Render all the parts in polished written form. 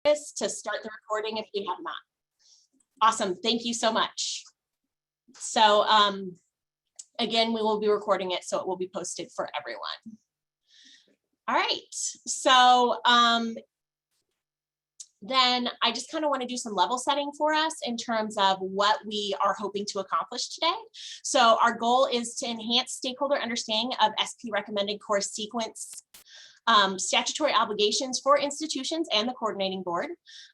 to start the recording if you have not. Awesome, thank you so much. So again, we will be recording it, so it will be posted for everyone. All right, so then I just kind of want to do some level setting for us in terms of what we are hoping to accomplish today. So our goal is to enhance stakeholder understanding of SP recommended course sequence statutory obligations for institutions and the coordinating board.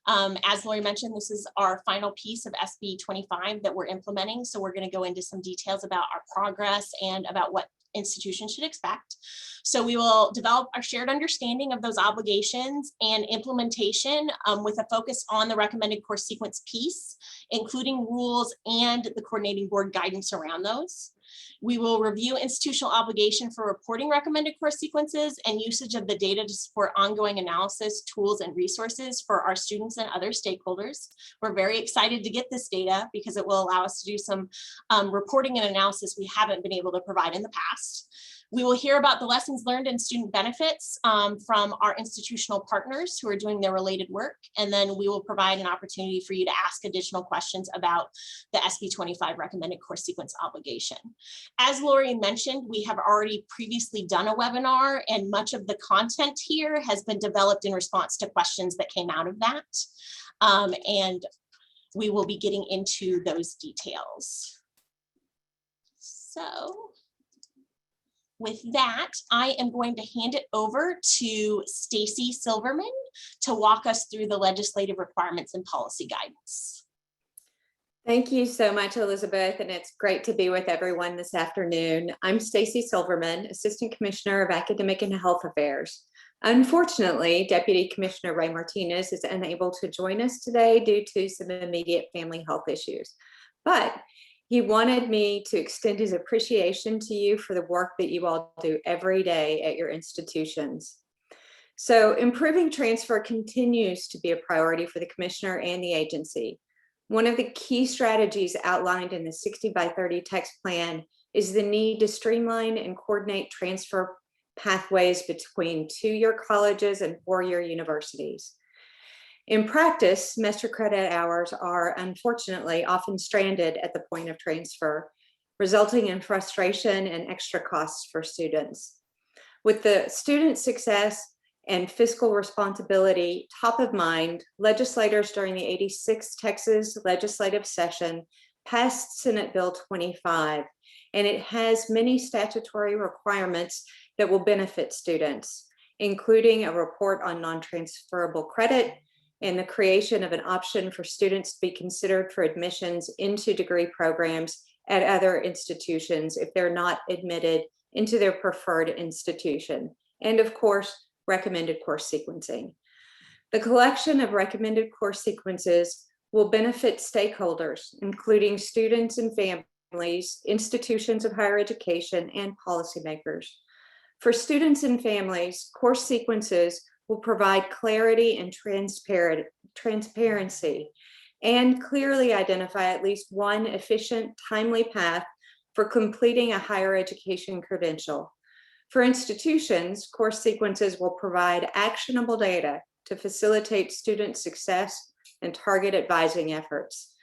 As Lori mentioned, this is our final piece of SB 25 that we're implementing. So we're going to go into some details about our progress and about what institutions should expect. So we will develop our shared understanding of those obligations and implementation with a focus on the recommended course sequence piece, including rules and the coordinating board guidance around those. We will review institutional obligation for reporting recommended course sequences and usage of the data to support ongoing analysis, tools, and resources for our students and other stakeholders. We're very excited to get this data because it will allow us to do some reporting and analysis we haven't been able to provide in the past. We will hear about the lessons learned and student benefits from our institutional partners who are doing their related work. And then we will provide an opportunity for you to ask additional questions about the SB 25 recommended course sequence obligation. As Lori mentioned, we have already previously done a webinar, and much of the content here has been developed in response to questions that came out of that. And we will be getting into those details. So with that, I am going to hand it over to Stacy Silverman to walk us through the legislative requirements and policy guidance. Thank you so much, Elizabeth, and it's great to be with everyone this afternoon. I'm Stacy Silverman, Assistant Commissioner of Academic and Health Affairs. Unfortunately, Deputy Commissioner Ray Martinez is unable to join us today due to some immediate family health issues, but he wanted me to extend his appreciation to you for the work that you all do every day at your institutions. So improving transfer continues to be a priority for the Commissioner and the agency. One of the key strategies outlined in the 60 by 30 text plan is the need to streamline and coordinate transfer pathways between two-year colleges and four-year universities. In practice, semester credit hours are unfortunately often stranded at the point of transfer, resulting in frustration and extra costs for students. With the student success and fiscal responsibility top of mind, legislators during the 86th Texas legislative session passed Senate Bill 25, and it has many statutory requirements that will benefit students, including a report on non-transferable credit and the creation of an option for students to be considered for admissions into degree programs at other institutions if they're not admitted into their preferred institution, and of course, recommended course sequencing. The collection of recommended course sequences will benefit stakeholders, including students and families, institutions of higher education, and policymakers. For students and families, course sequences will provide clarity and transparency and clearly identify at least one efficient, timely path for completing a higher education credential. For institutions, course sequences will provide actionable data to facilitate student success and target advising efforts.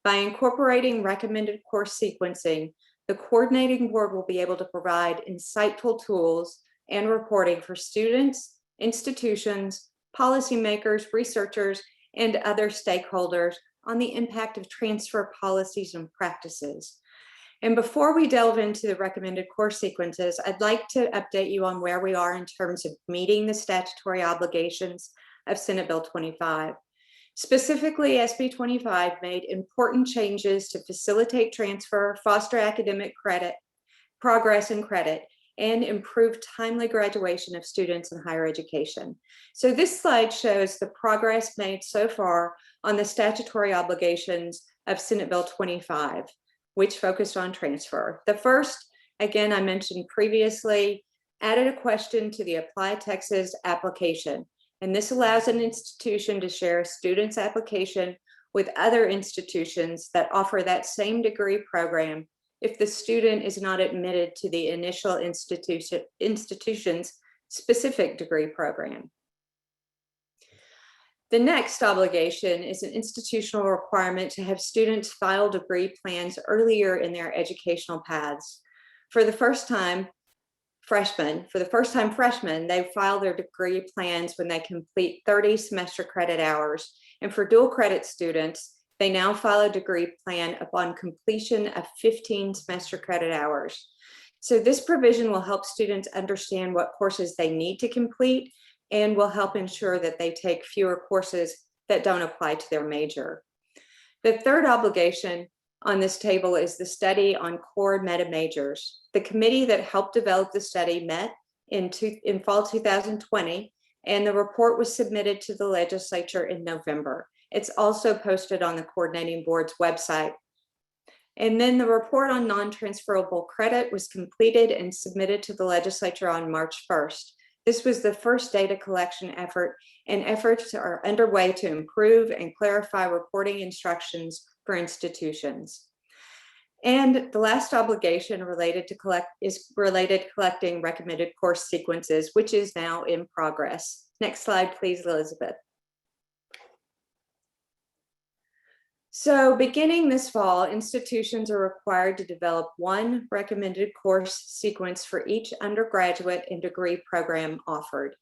By incorporating recommended course sequencing, the coordinating board will be able to provide insightful tools and reporting for students, institutions, policymakers, researchers, and other stakeholders on the impact of transfer policies and practices. And before we delve into the recommended course sequences, I'd like to update you on where we are in terms of meeting the statutory obligations of Senate Bill 25. Specifically, SB 25 made important changes to facilitate transfer, foster academic credit, progress and credit, and improve timely graduation of students in higher education. So this slide shows the progress made so far on the statutory obligations of Senate Bill 25, which focused on transfer. The first, again, I mentioned previously, added a question to the Apply Texas application. And this allows an institution to share a student's application with other institutions that offer that same degree program if the student is not admitted to the initial institution's specific degree program. The next obligation is an institutional requirement to have students file degree plans earlier in their educational paths. For the first time freshmen, they file their degree plans when they complete 30 semester credit hours. And for dual credit students, they now file a degree plan upon completion of 15 semester credit hours. So this provision will help students understand what courses they need to complete and will help ensure that they take fewer courses that don't apply to their major. The third obligation on this table is the study on core meta majors. The committee that helped develop the study met in fall 2020, and the report was submitted to the legislature in November. It's also posted on the coordinating board's website. And then the report on non-transferable credit was completed and submitted to the legislature on March 1st. This was the first data collection effort, and efforts are underway to improve and clarify reporting instructions for institutions. And the last obligation is related to collecting recommended course sequences, which is now in progress. Next slide, please, Elizabeth. So beginning this fall, institutions are required to develop one recommended course sequence for each undergraduate and degree program offered.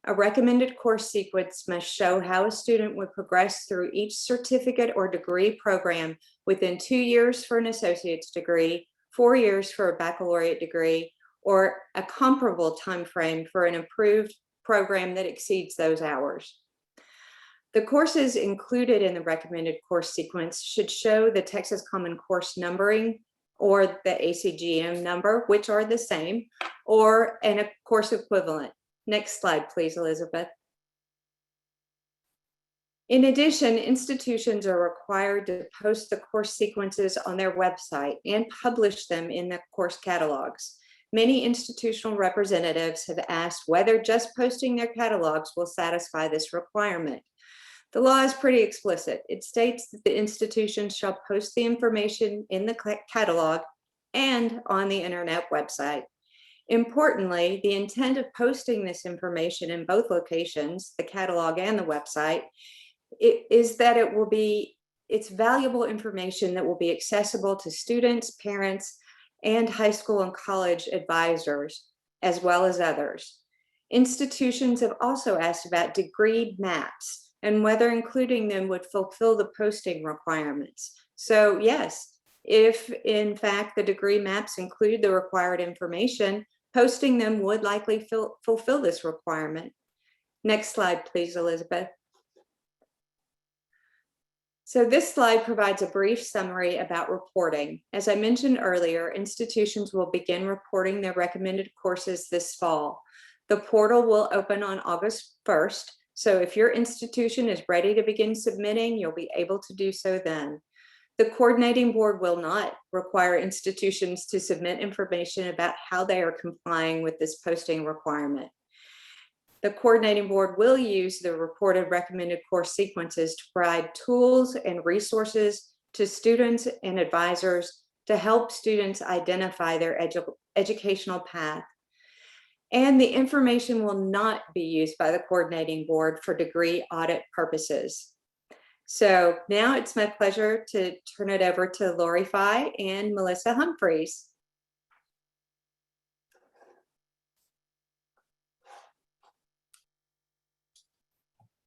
A recommended course sequence must show how a student would progress through each certificate or degree program within 2 years for an associate's degree, 4 years for a baccalaureate degree, or a comparable time frame for an approved program that exceeds those hours. The courses included in the recommended course sequence should show the Texas Common Course numbering or the ACGM number, which are the same, or a course equivalent. Next slide, please, Elizabeth. In addition, institutions are required to post the course sequences on their website and publish them in the course catalogs. Many institutional representatives have asked whether just posting their catalogs will satisfy this requirement. The law is pretty explicit. It states that the institution shall post the information in the catalog and on the internet website. Importantly, the intent of posting this information in both locations, the catalog and the website, is that it's valuable information that will be accessible to students, parents, and high school and college advisors, as well as others. Institutions have also asked about degree maps and whether including them would fulfill the posting requirements. So yes, if in fact the degree maps include the required information, posting them would likely fulfill this requirement. Next slide, please, Elizabeth. So this slide provides a brief summary about reporting. As I mentioned earlier, institutions will begin reporting their recommended courses this fall. The portal will open on August 1st. So if your institution is ready to begin submitting, you'll be able to do so then. The coordinating board will not require institutions to submit information about how they are complying with this posting requirement. The coordinating board will use the reported recommended course sequences to provide tools and resources to students and advisors to help students identify their educational path. And the information will not be used by the coordinating board for degree audit purposes. So now it's my pleasure to turn it over to Lori Fye and Melissa Humphries.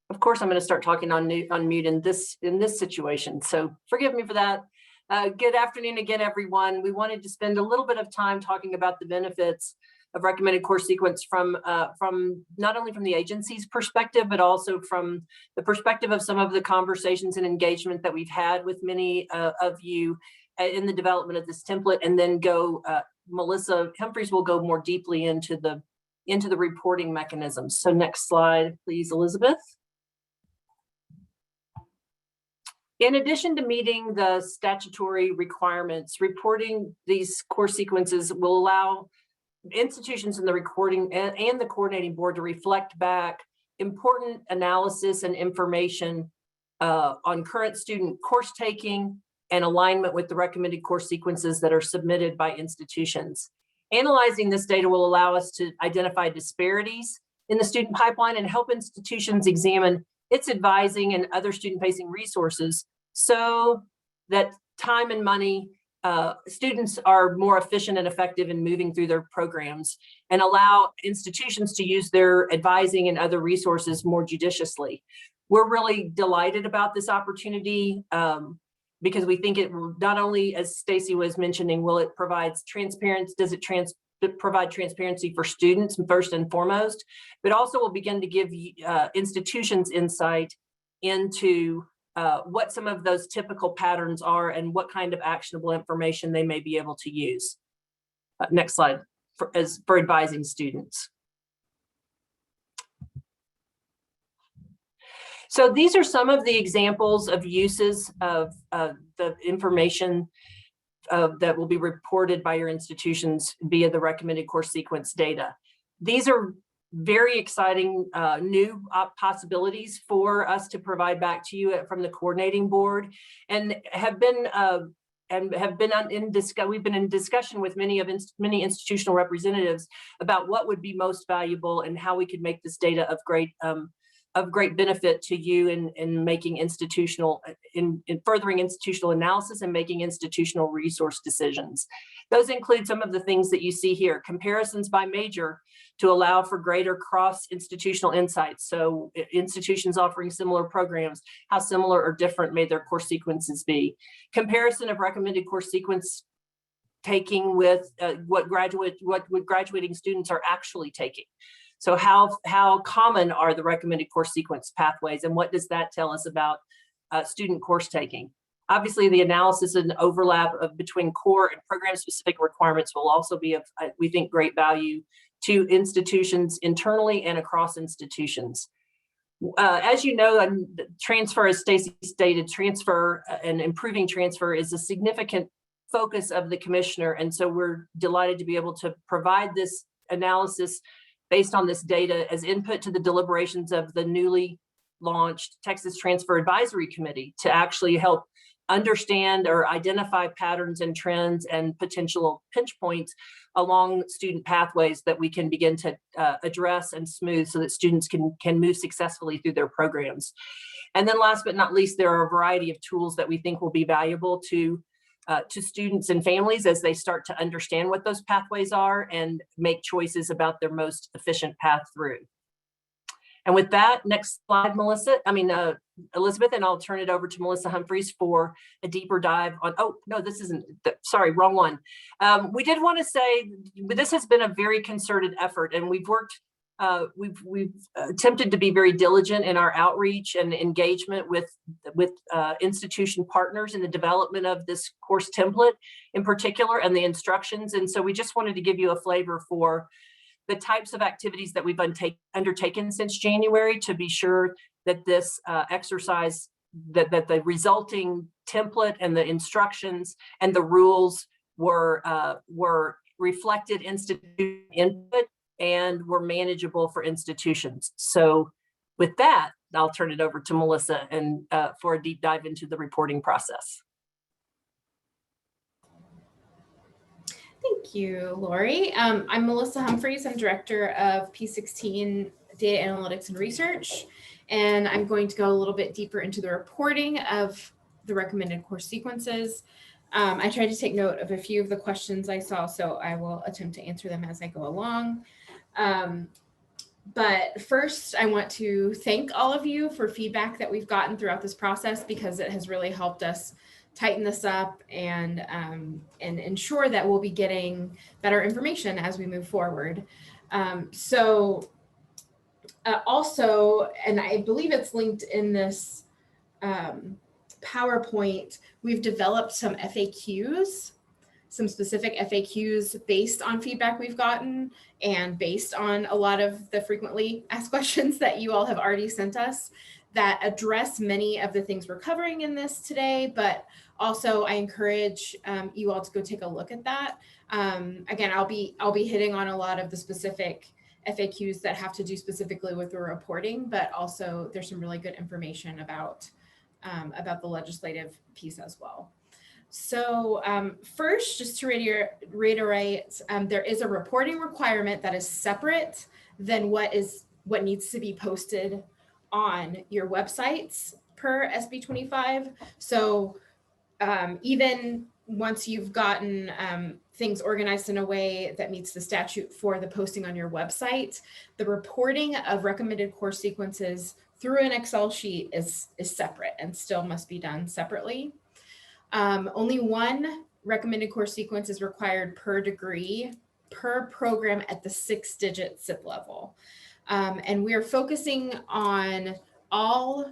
Of course, I'm going to start talking on mute in this situation, so forgive me for that. Good afternoon again, everyone. We wanted to spend a little bit of time talking about the benefits of recommended course sequence from not only from the agency's perspective, but also from the perspective of some of the conversations and engagement that we've had with many of you in the development of this template, and then Melissa Humphries will go more deeply into the reporting mechanisms. So next slide, please, Elizabeth. In addition to meeting the statutory requirements, reporting these course sequences will allow institutions in the recording and the coordinating board to reflect back important analysis and information on current student course taking and alignment with the recommended course sequences that are submitted by institutions. Analyzing this data will allow us to identify disparities in the student pipeline and help institutions examine its advising and other student-facing resources so that time and money, students are more efficient and effective in moving through their programs, and allow institutions to use their advising and other resources more judiciously. We're really delighted about this opportunity because we think it will not only, as Stacy was mentioning, will it provide transparency, does it provide transparency for students first and foremost, but also will begin to give institutions insight into what some of those typical patterns are and what kind of actionable information they may be able to use. Next slide, for advising students. So these are some of the examples of uses of the information that will be reported by your institutions via the recommended course sequence data. These are very exciting new possibilities for us to provide back to you from the coordinating board, and have been we've been in discussion with many institutional representatives about what would be most valuable and how we could make this data of great benefit to you in making in furthering institutional analysis and making institutional resource decisions. Those include some of the things that you see here: comparisons by major to allow for greater cross-institutional insights. So institutions offering similar programs, how similar or different may their course sequences be? Comparison of recommended course sequence taking with what graduating students are actually taking. So how common are the recommended course sequence pathways, and what does that tell us about student course taking? Obviously, the analysis and overlap between core and program-specific requirements will also be of, we think, great value to institutions internally and across institutions. As you know, transfer, as Stacy stated, transfer and improving transfer is a significant focus of the commissioner, and so we're delighted to be able to provide this analysis based on this data as input to the deliberations of the newly launched Texas Transfer Advisory Committee to actually help understand or identify patterns and trends and potential pinch points along student pathways that we can begin to address and smooth so that students can move successfully through their programs. And then last but not least, there are a variety of tools that we think will be valuable to students and families as they start to understand what those pathways are and make choices about their most efficient path through. And with that, next slide, Elizabeth, and I'll turn it over to Melissa Humphries for a deeper dive on, oh, no, this isn't, sorry, wrong one. We did want to say, this has been a very concerted effort, and we've worked, we've attempted to be very diligent in our outreach and engagement with institution partners in the development of this course template in particular and the instructions. And so we just wanted to give you a flavor for the types of activities that we've undertaken since January to be sure that this exercise, that the resulting template and the instructions and the rules were reflected institution input and were manageable for institutions. So with that, I'll turn it over to Melissa and for a deep dive into the reporting process. Thank you, Lori. I'm Melissa Humphries. I'm Director of P16 Data Analytics and Research, and I'm going to go a little bit deeper into the reporting of the recommended course sequences. I tried to take note of a few of the questions I saw, so I will attempt to answer them as I go along. But first, I want to thank all of you for feedback that we've gotten throughout this process, because it has really helped us tighten this up and ensure that we'll be getting better information as we move forward. Also, and I believe it's linked in this PowerPoint, we've developed some FAQs, some specific FAQs based on feedback we've gotten and based on a lot of the frequently asked questions that you all have already sent us that address many of the things we're covering in this today, but also I encourage you all to go take a look at that. Again, I'll be hitting on a lot of the specific FAQs that have to do specifically with the reporting, but also there's some really good information about the legislative piece as well. So first, just to reiterate, there is a reporting requirement that is separate than what needs to be posted on your websites per SB 25. So even once you've gotten things organized in a way that meets the statute for the posting on your website, the reporting of recommended course sequences through an Excel sheet is separate and still must be done separately. Only one recommended course sequence is required per degree per program at the 6-digit SIP level. And we are focusing on all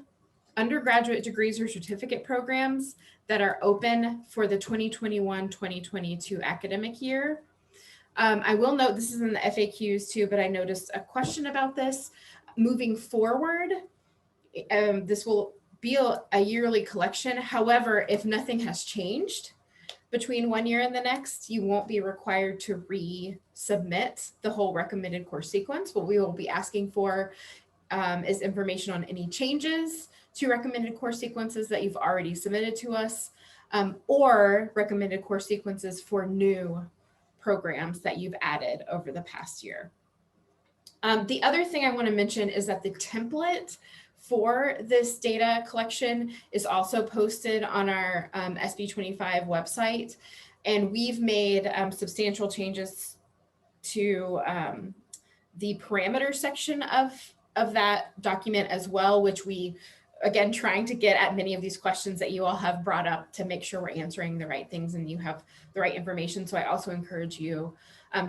undergraduate degrees or certificate programs that are open for the 2021-2022 academic year. I will note, this is in the FAQs too, but I noticed a question about this. Moving forward, this will be a yearly collection. However, if nothing has changed between one year and the next, you won't be required to resubmit the whole recommended course sequence. What we will be asking for is information on any changes to recommended course sequences that you've already submitted to us, or recommended course sequences for new programs that you've added over the past year. The other thing I want to mention is that the template for this data collection is also posted on our SB 25 website, and we've made substantial changes to the parameter section of that document as well, which we, again, trying to get at many of these questions that you all have brought up to make sure we're answering the right things and you have the right information. So I also encourage you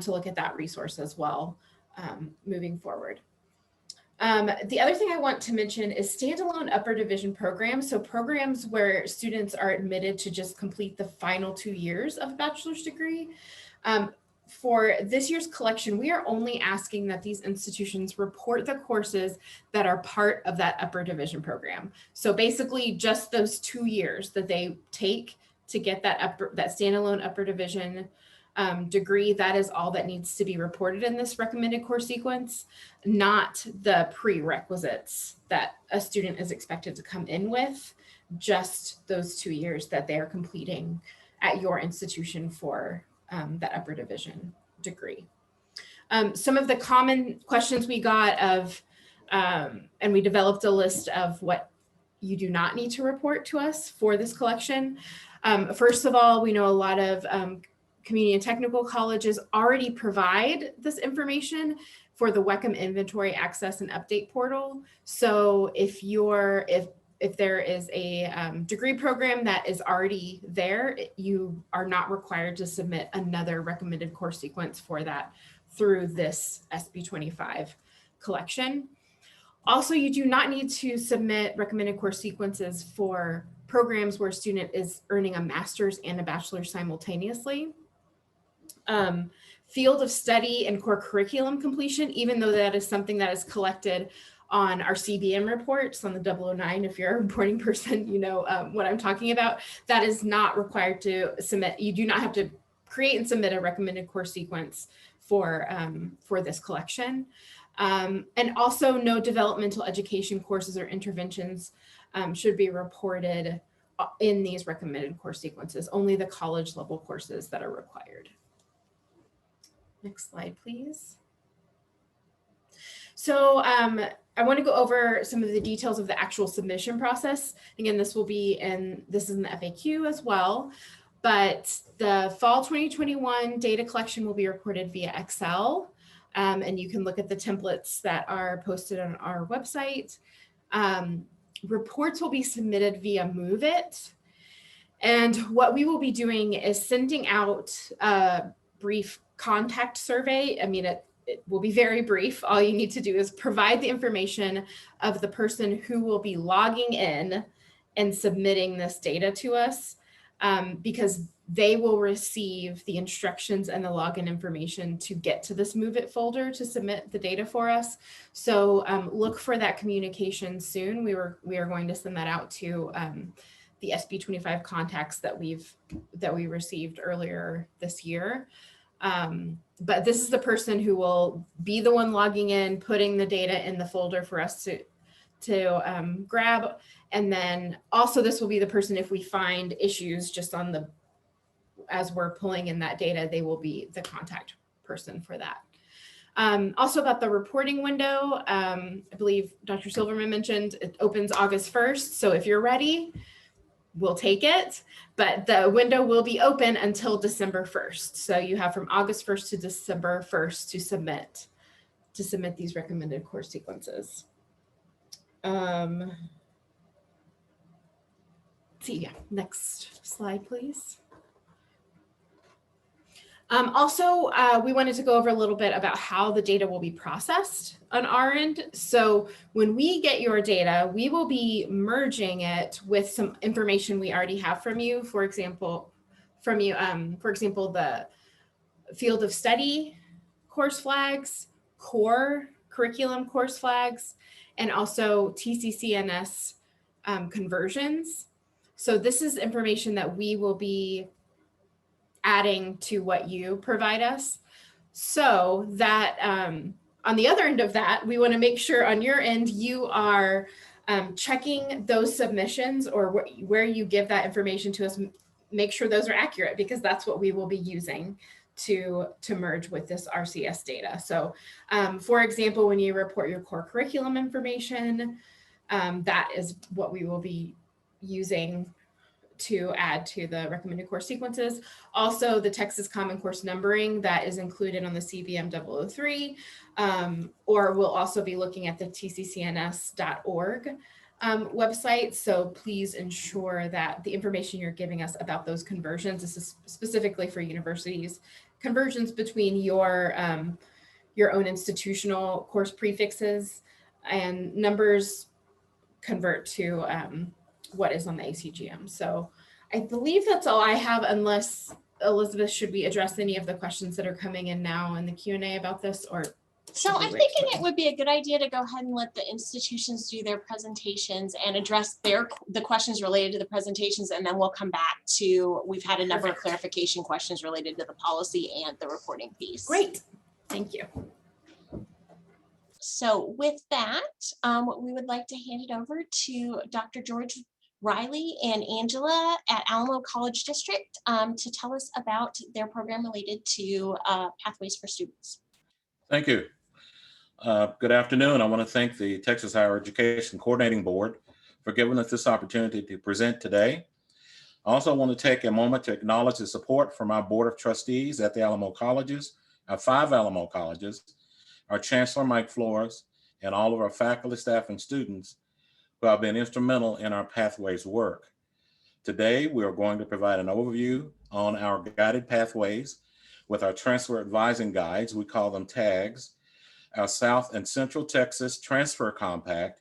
to look at that resource as well moving forward. The other thing I want to mention is standalone upper division programs. So programs where students are admitted to just complete the final 2 years of a bachelor's degree. For this year's collection, we are only asking that these institutions report the courses that are part of that upper division program. So basically just those 2 years that they take to get that standalone upper division degree, that is all that needs to be reported in this recommended course sequence, not the prerequisites that a student is expected to come in with, just those 2 years that they are completing at your institution for that upper division degree. Some of the common questions we got and we developed a list of what you do not need to report to us for this collection. First of all, we know a lot of community and technical colleges already provide this information for the WECM inventory access and update portal. So if there is a degree program that is already there, you are not required to submit another recommended course sequence for that through this SB 25 collection. Also, you do not need to submit recommended course sequences for programs where a student is earning a master's and a bachelor's simultaneously. Field of study and core curriculum completion, even though that is something that is collected on our CBM reports on the 009, if you're a reporting person, you know what I'm talking about. That is not required to submit. You do not have to create and submit a recommended course sequence for this collection. And also no developmental education courses or interventions should be reported in these recommended course sequences, only the college level courses that are required. Next slide, please. So I want to go over some of the details of the actual submission process. Again, this is in the FAQ as well, but the fall 2021 data collection will be reported via Excel. And you can look at the templates that are posted on our website. Reports will be submitted via MoveIt. And what we will be doing is sending out a brief contact survey. I mean, it will be very brief. All you need to do is provide the information of the person who will be logging in and submitting this data to us, because they will receive the instructions and the login information to get to this MoveIt folder to submit the data for us. So look for that communication soon. We are going to send that out to the SB 25 contacts that we received earlier this year. But this is the person who will be the one logging in, putting the data in the folder for us to grab. And then also this will be the person, if we find issues just as we're pulling in that data, they will be the contact person for that. Also about the reporting window, I believe Dr. Silverman mentioned it opens August 1st. So if you're ready, we'll take it, but the window will be open until December 1st. So you have from August 1st to December 1st to submit these recommended course sequences. Next slide, please. Also, we wanted to go over a little bit about how the data will be processed on our end. So when we get your data, we will be merging it with some information we already have from you. For example, the field of study course flags, core curriculum course flags, and also TCCNS conversions. So this is information that we will be adding to what you provide us, so that on the other end of that, we want to make sure on your end you are checking those submissions, or where you give that information to us, make sure those are accurate, because that's what we will be using to merge with this RCS data. So for example, when you report your core curriculum information, that is what we will be using to add to the recommended course sequences. Also, the Texas Common Course numbering that is included on the CVM 003, or we'll also be looking at the tccns.org website. So please ensure that the information you're giving us about those conversions, this is specifically for universities, conversions between your own institutional course prefixes and numbers convert to what is on the ACGM. So I believe that's all I have, unless Elizabeth, should we address any of the questions that are coming in now in the Q&A about this, or? So I'm thinking it would be a good idea to go ahead and let the institutions do their presentations and address the questions related to the presentations, and then we'll come back to, we've had a number of clarification questions related to the policy and the reporting piece. Great, thank you. So with that, we would like to hand it over to Dr. George Riley and Angela at Alamo College District to tell us about their program related to Pathways for Students. Thank you. Good afternoon. I want to thank the Texas Higher Education Coordinating Board for giving us this opportunity to present today. I also want to take a moment to acknowledge the support from our Board of Trustees at the Alamo Colleges, our 5 Alamo Colleges, our Chancellor, Mike Flores, and all of our faculty, staff, and students who have been instrumental in our Pathways work. Today, we are going to provide an overview on our guided pathways with our transfer advising guides, we call them tags, our South and Central Texas Transfer Compact,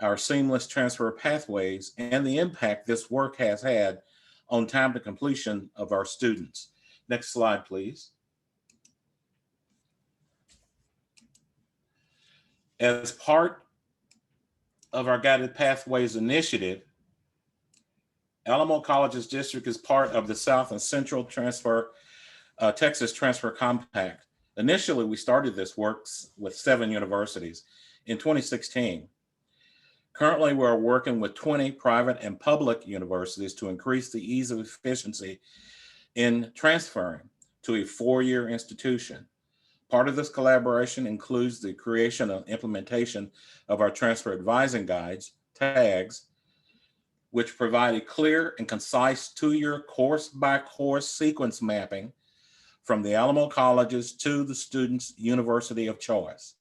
our seamless transfer pathways, and the impact this work has had on time to completion of our students. Next slide, please. As part of our Guided Pathways initiative, Alamo Colleges District is part of the South and Central Texas Transfer Compact. Initially, we started this work with 7 universities in 2016. Currently, we're working with 20 private and public universities to increase the ease of efficiency in transferring to a 4-year institution. Part of this collaboration includes the creation and implementation of our transfer advising guides, tags, which provide a clear and concise 2-year course-by-course sequence mapping from the Alamo Colleges to the student's university of choice.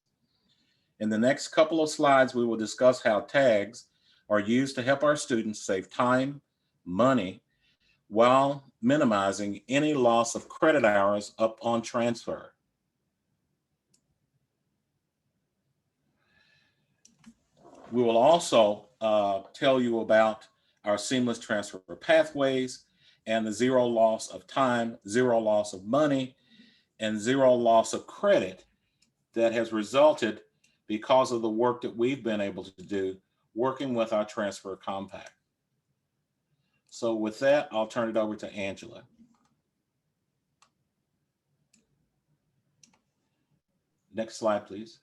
In the next couple of slides, we will discuss how tags are used to help our students save time, money, while minimizing any loss of credit hours upon transfer. We will also tell you about our seamless transfer pathways and the 0 loss of time, 0 loss of money, and 0 loss of credit that has resulted because of the work that we've been able to do working with our transfer compact. So with that, I'll turn it over to Angela. Next slide, please.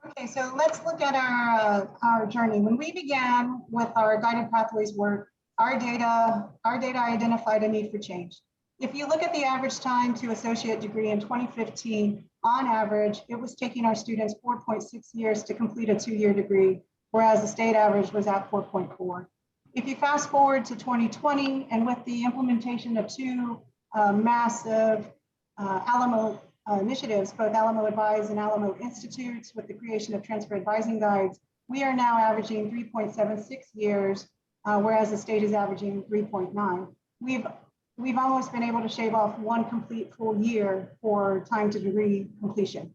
Okay, so let's look at our journey. When we began with our guided pathways work, our data identified a need for change. If you look at the average time to associate degree in 2015, on average, it was taking our students 4.6 years to complete a 2-year degree, whereas the state average was at 4.4. If you fast forward to 2020, and with the implementation of two massive Alamo initiatives, both Alamo Advise and Alamo Institutes, with the creation of transfer advising guides, we are now averaging 3.76 years, whereas the state is averaging 3.9. We've almost been able to shave off one complete full year for time to degree completion.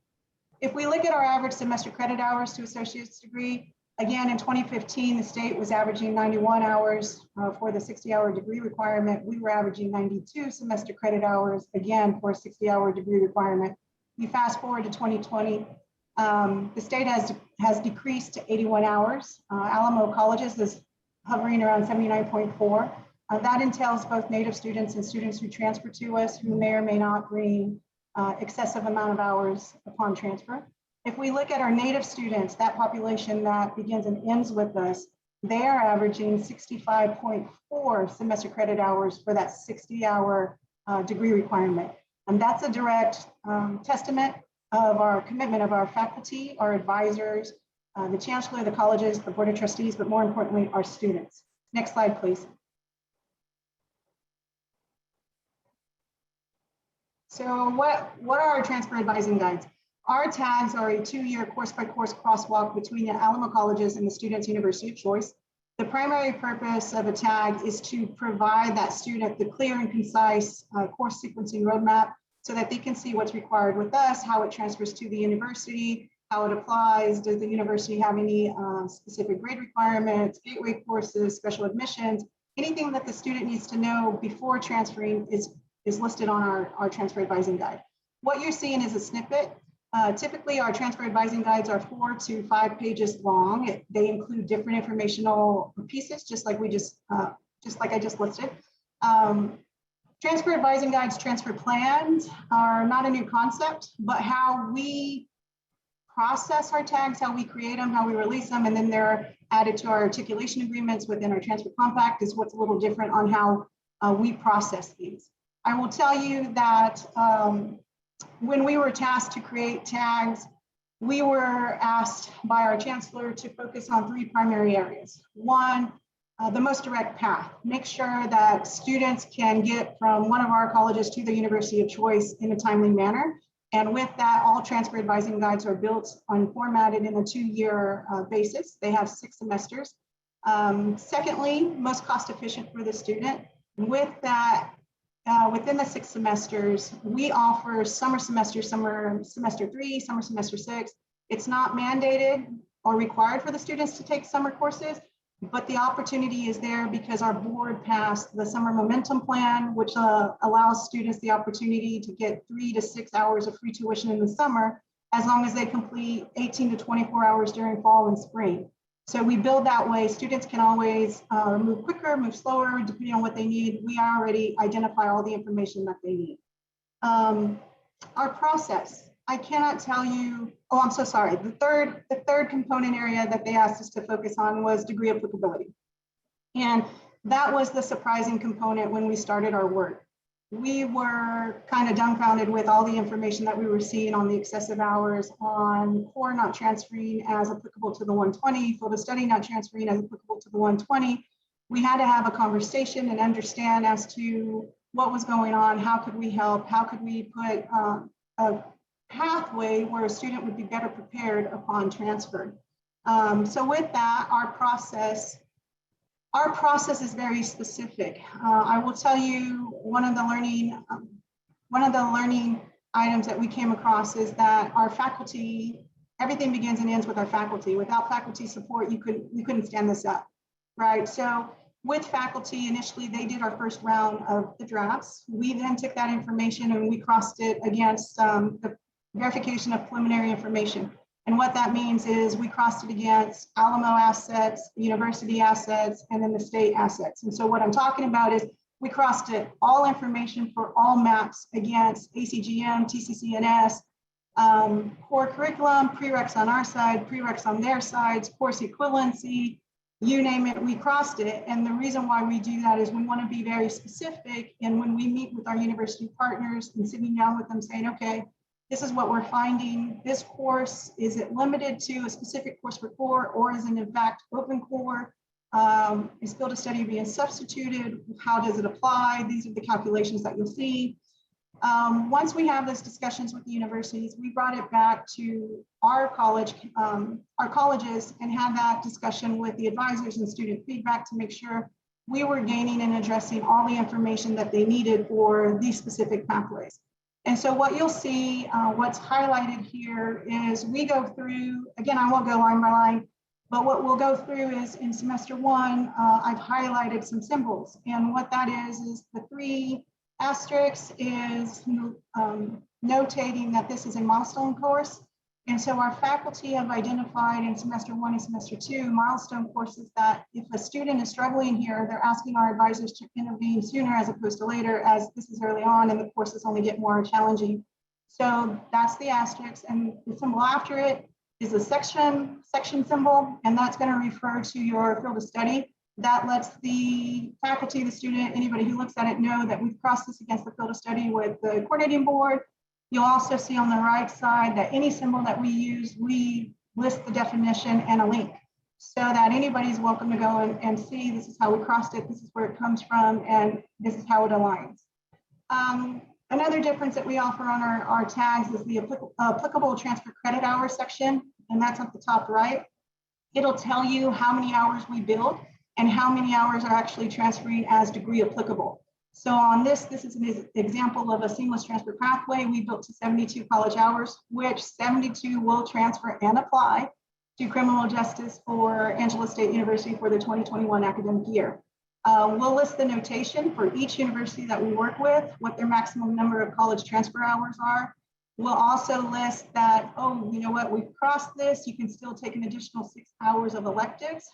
If we look at our average semester credit hours to associate's degree, again, in 2015, the state was averaging 91 hours for the 60-hour degree requirement. We were averaging 92 semester credit hours, again, for a 60-hour degree requirement. You fast forward to 2020, the state has decreased to 81 hours. Alamo Colleges is hovering around 79.4. That entails both native students and students who transfer to us who may or may not bring excessive amount of hours upon transfer. If we look at our native students, that population that begins and ends with us, they are averaging 65.4 semester credit hours for that 60-hour degree requirement. And that's a direct testament of our commitment of our faculty, our advisors, the chancellor, the colleges, the board of trustees, but more importantly, our students. Next slide, please. So what are our transfer advising guides? Our tags are a 2-year course-by-course crosswalk between the Alamo colleges and the student's university of choice. The primary purpose of a tag is to provide that student the clear and concise course sequencing roadmap so that they can see what's required with us, how it transfers to the university, how it applies. Does the university have any specific grade requirements, gateway courses, special admissions? Anything that the student needs to know before transferring is listed on our transfer advising guide. What you're seeing is a snippet. Typically, our transfer advising guides are 4 to 5 pages long. They include different informational pieces, just like I just listed. Transfer advising guides, transfer plans are not a new concept, but how we process our tags, how we create them, how we release them, and then they're added to our articulation agreements within our transfer compact is what's a little different on how we process these. I will tell you that when we were tasked to create tags, we were asked by our chancellor to focus on 3 primary areas. One, the most direct path. Make sure that students can get from one of our colleges to the university of choice in a timely manner. And with that, all transfer advising guides are built and formatted in a 2-year basis. They have 6 semesters. Secondly, most cost efficient for the student. With that, within the 6 semesters, we offer summer semester 3, summer semester 6. It's not mandated or required for the students to take summer courses, but the opportunity is there because our board passed the summer momentum plan, which allows students the opportunity to get 3 to 6 hours of free tuition in the summer, as long as they complete 18 to 24 hours during fall and spring. So we build that way. Students can always move quicker, move slower, depending on what they need. We already identify all the information that they need. Our process, I cannot tell you, oh, I'm so sorry. The third component area that they asked us to focus on was degree applicability. And that was the surprising component when we started our work. We were kind of dumbfounded with all the information that we were seeing on the excessive hours, on core not transferring as applicable to the 120, field of study not transferring as applicable to the 120. We had to have a conversation and understand as to what was going on, how could we help, how could we put a pathway where a student would be better prepared upon transfer. So with that, our process is very specific. I will tell you one of the learning items that we came across is that our faculty, everything begins and ends with our faculty. Without faculty support, you couldn't stand this up, right? So with faculty, initially they did our first round of the drafts. We then took that information and we crossed it against the verification of preliminary information. And what that means is we crossed it against Alamo assets, university assets, and then the state assets. And so what I'm talking about is we crossed it all information for all maps against ACGM, TCCNS, core curriculum, prereqs on our side, prereqs on their sides, course equivalency, you name it, we crossed it. And the reason why we do that is we want to be very specific. And when we meet with our university partners and sitting down with them saying, okay, This is what we're finding. This course, is it limited to a specific course per core, or is it in fact open core? Is field of study being substituted? How does it apply? These are the calculations that you'll see. Once we have those discussions with the universities, we brought it back to our colleges and had that discussion with the advisors and student feedback to make sure we were gaining and addressing all the information that they needed for these specific pathways. And so what you'll see, what's highlighted here is we go through, again, I won't go line by line, but what we'll go through is in semester one, I've highlighted some symbols. And what that is the 3 asterisks is notating that this is a milestone course. And so our faculty have identified in semester 1 and semester 2 milestone courses that if a student is struggling here, they're asking our advisors to intervene sooner as opposed to later, as this is early on and the courses only get more challenging. So that's the asterisk, and the symbol after it is a section symbol, and that's going to refer to your field of study. That lets the faculty, the student, anybody who looks at it know that we've crossed this against the field of study with the coordinating board. You'll also see on the right side that any symbol that we use, we list the definition and a link so that anybody's welcome to go and see this is how we crossed it, this is where it comes from, and this is how it aligns. Another difference that we offer on our tags is the applicable transfer credit hours section, and that's at the top right. It'll tell you how many hours we build and how many hours are actually transferring as degree applicable. So on this is an example of a seamless transfer pathway. We built to 72 college hours, which 72 will transfer and apply to criminal justice for Angela State University for the 2021 academic year. We'll list the notation for each university that we work with, what their maximum number of college transfer hours are. We'll also list that, oh, you know what, we've crossed this, you can still take an additional 6 hours of electives.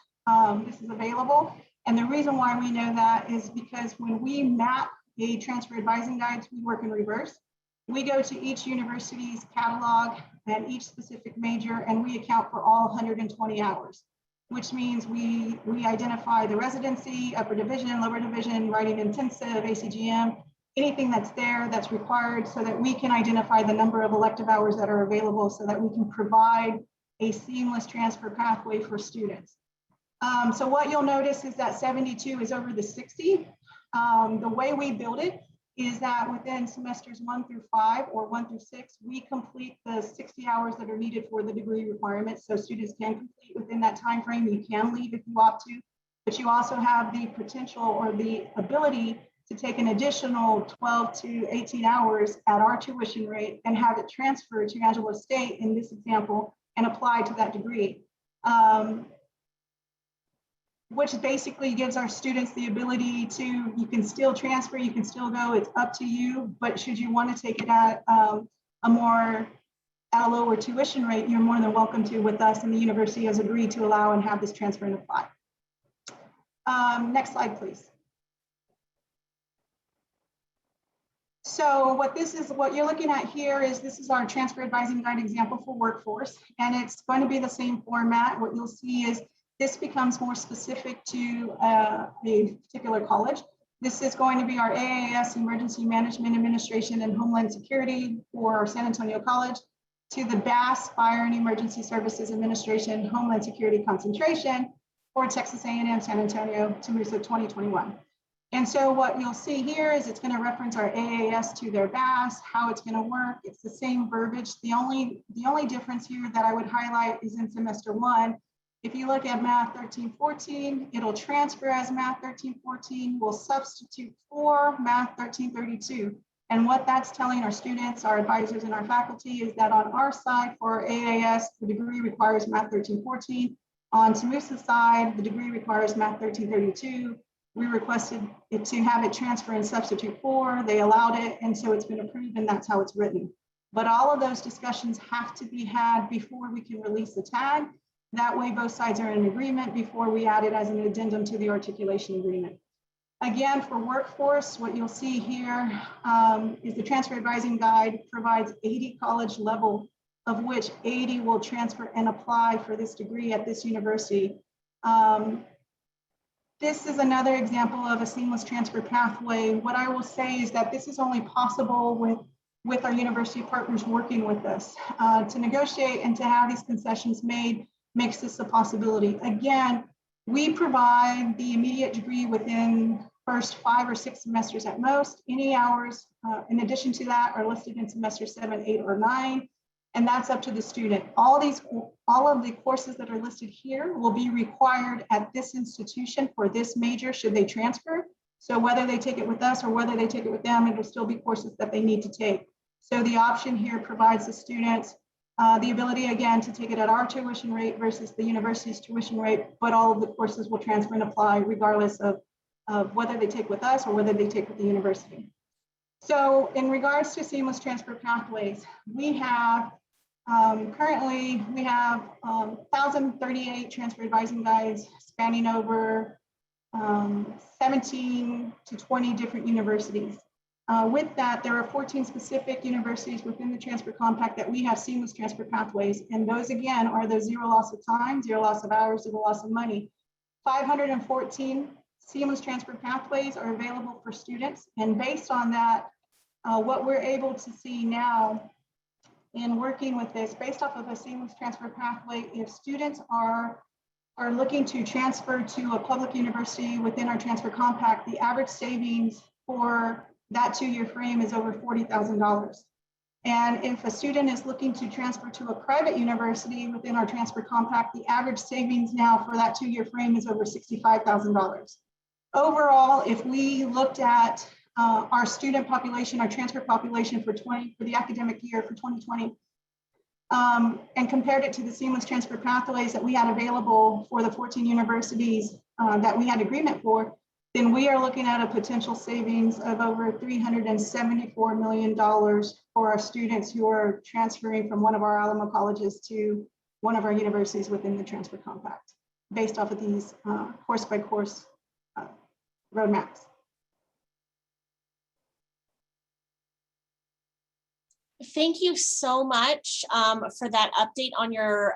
This is available. And the reason why we know that is because when we map a transfer advising guides, we work in reverse. We go to each university's catalog and each specific major, and we account for all 120 hours, which means we identify the residency, upper division, lower division, writing intensive, ACGM, anything that's there that's required so that we can identify the number of elective hours that are available so that we can provide a seamless transfer pathway for students. So what you'll notice is that 72 is over the 60. The way we build it is that within semesters 1 through 5 or 1 through 6, we complete the 60 hours that are needed for the degree requirements. So students can complete within that time frame. You can leave if you opt to, but you also have the potential or the ability to take an additional 12 to 18 hours at our tuition rate and have it transferred to Angela State in this example and apply to that degree. Which basically gives our students the ability to, you can still transfer, you can still go, it's up to you, but should you want to take it at a lower tuition rate, you're more than welcome to with us, and the university has agreed to allow and have this transfer and apply. Next slide, please. So what you're looking at here is this is our transfer advising guide example for workforce, and it's going to be the same format. What you'll see is this becomes more specific to a particular college. This is going to be our AAS, Emergency Management Administration and Homeland Security for San Antonio College, to the BASS, Fire and Emergency Services Administration, Homeland Security Concentration for Texas A&M San Antonio to MUSA 2021. And so what you'll see here is it's going to reference our AAS to their BASS, how it's going to work. It's the same verbiage. The only difference here that I would highlight is in semester 1. If you look at Math 1314, it'll transfer as Math 1314. We'll substitute for Math 1332. And what that's telling our students, our advisors, and our faculty is that on our side for AAS, the degree requires Math 1314. On TMUSA's side, the degree requires Math 1332. We requested it to have it transfer and substitute for. They allowed it, and so it's been approved, and that's how it's written. But all of those discussions have to be had before we can release the tag. That way, both sides are in agreement before we add it as an addendum to the articulation agreement. Again, for workforce, what you'll see here is the transfer advising guide provides 80 college level, of which 80 will transfer and apply for this degree at this university. This is another example of a seamless transfer pathway. What I will say is that this is only possible with with our university partners working with us. To negotiate and to have these concessions made makes this a possibility. Again, we provide the immediate degree within first 5 or 6 semesters at most. Any hours in addition to that are listed in semester 7, 8, or 9, and that's up to the student. All of the courses that are listed here will be required at this institution for this major should they transfer. So whether they take it with us or whether they take it with them, it will still be courses that they need to take. So the option here provides the students the ability, again, to take it at our tuition rate versus the university's tuition rate, but all of the courses will transfer and apply regardless of whether they take with us or whether they take with the university. So in regards to seamless transfer pathways, we have currently 1,038 transfer advising guides spanning over 17 to 20 different universities. With that, there are 14 specific universities within the transfer compact that we have seamless transfer pathways. And those, again, are the zero loss of time, zero loss of hours, zero loss of money. 514 seamless transfer pathways are available for students. And based on that, what we're able to see now in working with this, based off of a seamless transfer pathway, if students are looking to transfer to a public university within our transfer compact, the average savings for that 2-year frame is over $40,000. And if a student is looking to transfer to a private university within our transfer compact, the average savings now for that 2-year frame is over $65,000. Overall, if we looked at our student population, our transfer population for the academic year for 2020, and compared it to the seamless transfer pathways that we had available for the 14 universities that we had agreement for, then we are looking at a potential savings of over $374 million for our students who are transferring from one of our Alamo colleges to one of our universities within the transfer compact, based off of these course by course roadmaps. Thank you so much for that update on your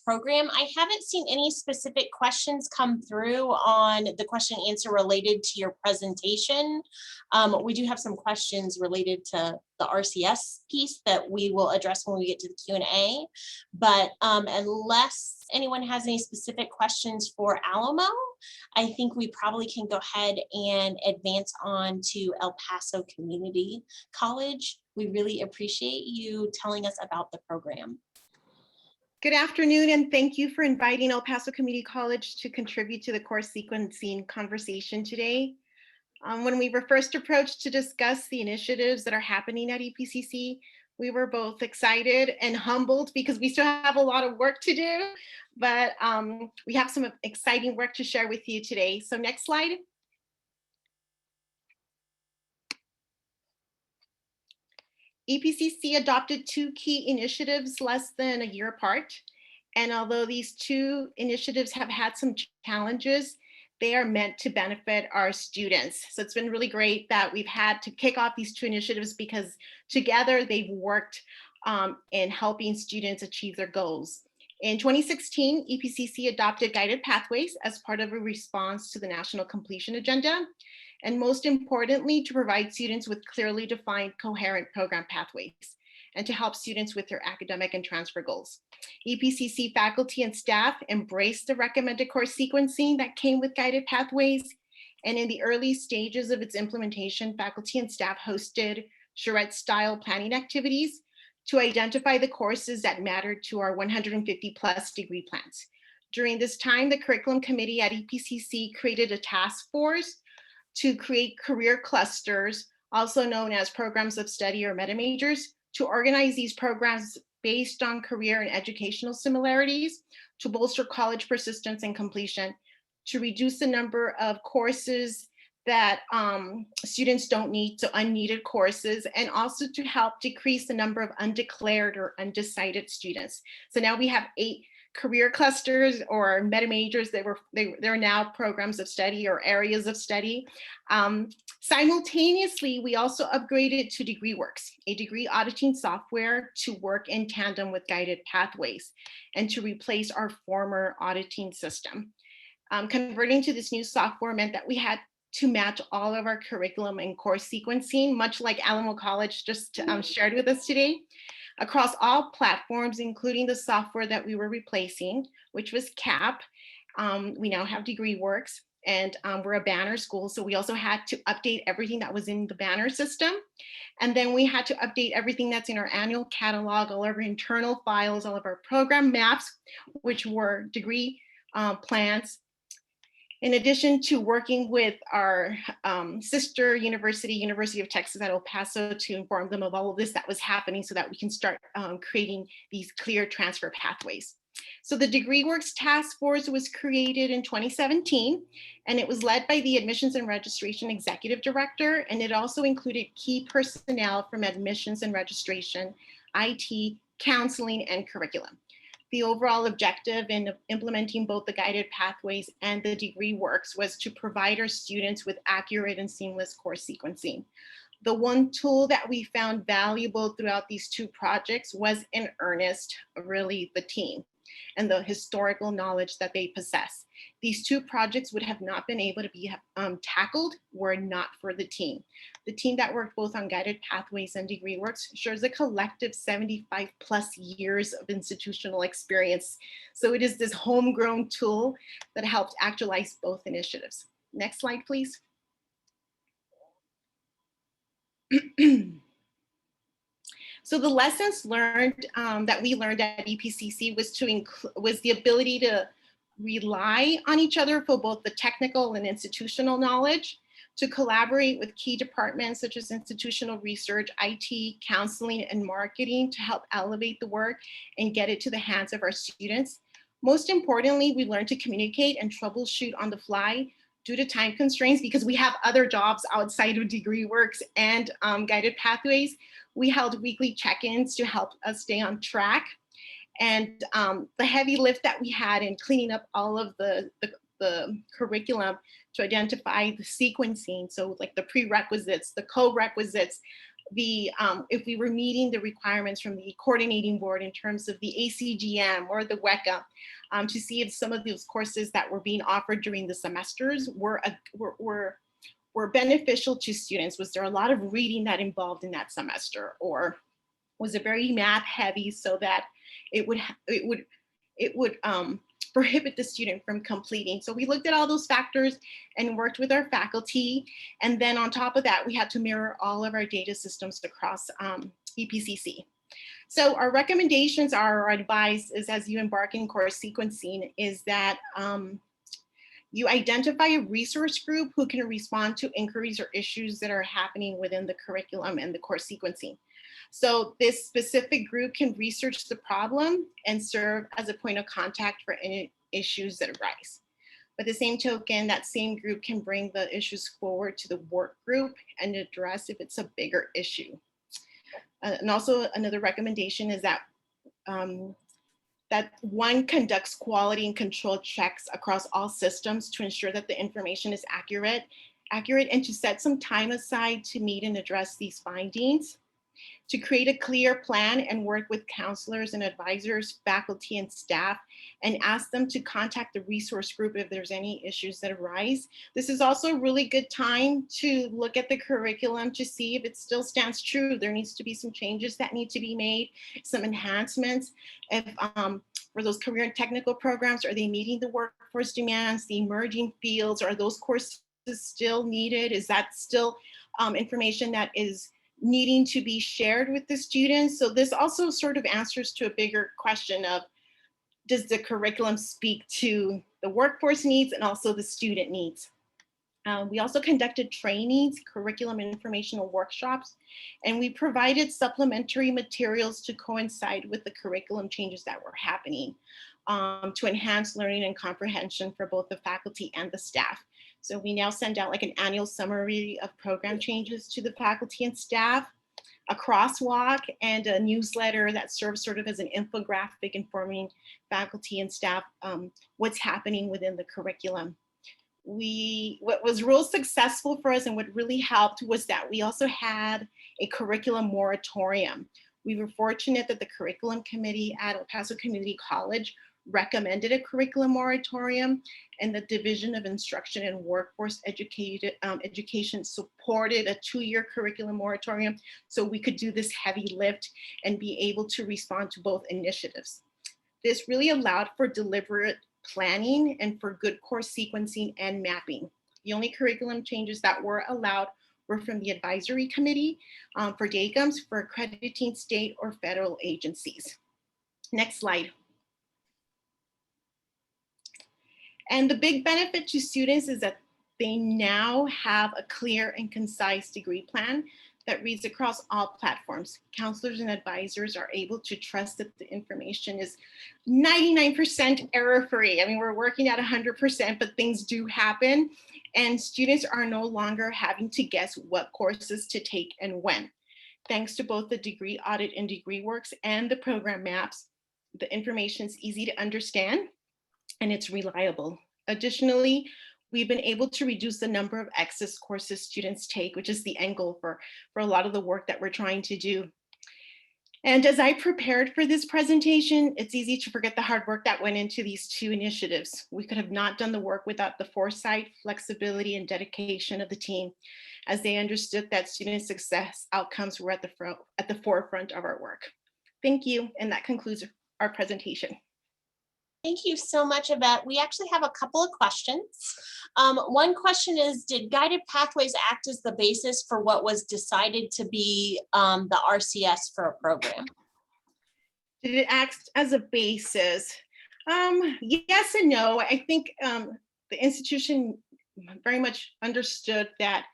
program. I haven't seen any specific questions come through on the question and answer related to your presentation. We do have some questions related to the RCS piece that we will address when we get to the Q&A. But unless anyone has any specific questions for Alamo, I think we probably can go ahead and advance on to El Paso Community College. We really appreciate you telling us about the program. Good afternoon, and thank you for inviting El Paso Community College to contribute to the course sequencing conversation today. When we were first approached to discuss the initiatives that are happening at EPCC, we were both excited and humbled because we still have a lot of work to do, but we have some exciting work to share with you today. So next slide. EPCC adopted 2 key initiatives less than a year apart. And although these 2 initiatives have had some challenges, they are meant to benefit our students. So it's been really great that we've had to kick off these 2 initiatives because together they've worked in helping students achieve their goals. In 2016, EPCC adopted guided pathways as part of a response to the National Completion Agenda, and most importantly, to provide students with clearly defined, coherent program pathways, and to help students with their academic and transfer goals. EPCC faculty and staff embraced the recommended course sequencing that came with guided pathways, and in the early stages of its implementation, faculty and staff hosted charrette-style planning activities to identify the courses that mattered to our 150+ degree plans. During this time, the curriculum committee at EPCC created a task force to create career clusters, also known as programs of study or meta majors, to organize these programs based on career and educational similarities, to bolster college persistence and completion, to reduce the number of courses that students don't need, so unneeded courses, and also to help decrease the number of undeclared or undecided students. So now we have 8 career clusters or meta majors. They're now programs of study or areas of study. Simultaneously, we also upgraded to DegreeWorks, a degree auditing software to work in tandem with guided pathways and to replace our former auditing system. Converting to this new software meant that we had to match all of our curriculum and course sequencing, much like Alamo College just shared with us today, across all platforms, including the software that we were replacing, which was CAP. We now have DegreeWorks, and we're a banner school. So we also had to update everything that was in the banner system. And then we had to update everything that's in our annual catalog, all of our internal files, all of our program maps, which were degree plans. In addition to working with our sister university, University of Texas at El Paso, to inform them of all of this that was happening so that we can start creating these clear transfer pathways. So the DegreeWorks task force was created in 2017, and it was led by the Admissions and Registration Executive Director, and it also included key personnel from admissions and registration, IT, counseling, and curriculum. The overall objective in implementing both the guided pathways and the DegreeWorks was to provide our students with accurate and seamless course sequencing. The one tool that we found valuable throughout these two projects was, in earnest, really the team and the historical knowledge that they possess. These two projects would have not been able to be tackled were it not for the team. The team that worked both on guided pathways and DegreeWorks shares a collective 75 plus years of institutional experience. So it is this homegrown tool that helped actualize both initiatives. Next slide, please. So the lessons learned that we learned at EPCC was the ability to rely on each other for both the technical and institutional knowledge, to collaborate with key departments such as institutional research, IT, counseling, and marketing to help elevate the work and get it to the hands of our students. Most importantly, we learned to communicate and troubleshoot on the fly due to time constraints because we have other jobs outside of DegreeWorks and guided pathways. We held weekly check-ins to help us stay on track. And the heavy lift that we had in cleaning up all of the curriculum to identify the sequencing, so like the prerequisites, the co-requisites, if we were meeting the requirements from the coordinating board in terms of the ACGM or the WECA, to see if some of those courses that were being offered during the semesters were beneficial to students. Was there a lot of reading that involved in that semester, or was it very math heavy so that it would prohibit the student from completing? So we looked at all those factors and worked with our faculty. And then on top of that, we had to mirror all of our data systems across EPCC. So our recommendations are, our advice is, as you embark in course sequencing, is that you identify a resource group who can respond to inquiries or issues that are happening within the curriculum and the course sequencing. So this specific group can research the problem and serve as a point of contact for any issues that arise. By the same token, that same group can bring the issues forward to the work group and address if it's a bigger issue. And also another recommendation is that that one conducts quality and control checks across all systems to ensure that the information is accurate, and to set some time aside to meet and address these findings, to create a clear plan and work with counselors and advisors, faculty and staff, and ask them to contact the resource group if there's any issues that arise. This is also a really good time to look at the curriculum to see if it still stands true. There needs to be some changes that need to be made, some enhancements. If for those career and technical programs, are they meeting the workforce demands, the emerging fields? Are those courses still needed? Is that still information that is needing to be shared with the students? So this also sort of answers to a bigger question of, does the curriculum speak to the workforce needs and also the student needs? We also conducted trainings, curriculum and informational workshops, and we provided supplementary materials to coincide with the curriculum changes that were happening to enhance learning and comprehension for both the faculty and the staff. So we now send out like an annual summary of program changes to the faculty and staff, a crosswalk, and a newsletter that serves sort of as an infographic informing faculty and staff what's happening within the curriculum. What was real successful for us and what really helped was that we also had a curriculum moratorium. We were fortunate that the curriculum committee at El Paso Community College recommended a curriculum moratorium, and the Division of Instruction and Workforce Education supported a 2-year curriculum moratorium so we could do this heavy lift and be able to respond to both initiatives. This really allowed for deliberate planning and for good course sequencing and mapping. The only curriculum changes that were allowed were from the advisory committee for DACUMs for accrediting state or federal agencies. Next slide. And the big benefit to students is that they now have a clear and concise degree plan that reads across all platforms. Counselors and advisors are able to trust that the information is 99% error-free. I mean, we're working at 100%, but things do happen. And students are no longer having to guess what courses to take and when. Thanks to both the degree audit and degree works and the program maps, the information is easy to understand and it's reliable. Additionally, we've been able to reduce the number of excess courses students take, which is the end goal for a lot of the work that we're trying to do. And as I prepared for this presentation, it's easy to forget the hard work that went into these 2 initiatives. We could have not done the work without the foresight, flexibility, and dedication of the team, as they understood that student success outcomes were at the forefront of our work. Thank you, and that concludes our presentation. Thank you so much, Yvette. We actually have a couple of questions. One question is, did guided pathways act as the basis for what was decided to be the RCS for a program? Did it act as a basis? Yes and no. I think the institution very much understood that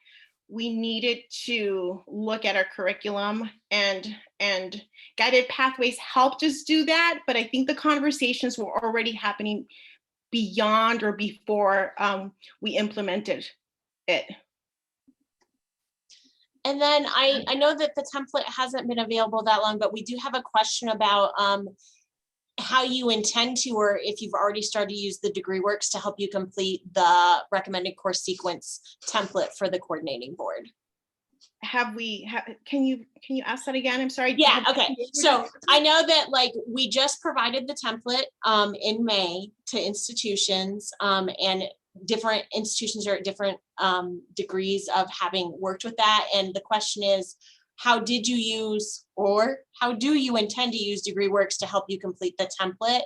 we needed to look at our curriculum, and guided pathways helped us do that. But I think the conversations were already happening beyond or before we implemented it. And then I know that the template hasn't been available that long, but we do have a question about how you intend to, or if you've already started to use the degree works to help you complete the recommended course sequence template for the coordinating board. Can you ask that again? I'm sorry. Yeah, okay. So I know that like we just provided the template in May to institutions, and different institutions are at different degrees of having worked with that. And the question is, how did you use, or how do you intend to use degree works to help you complete the template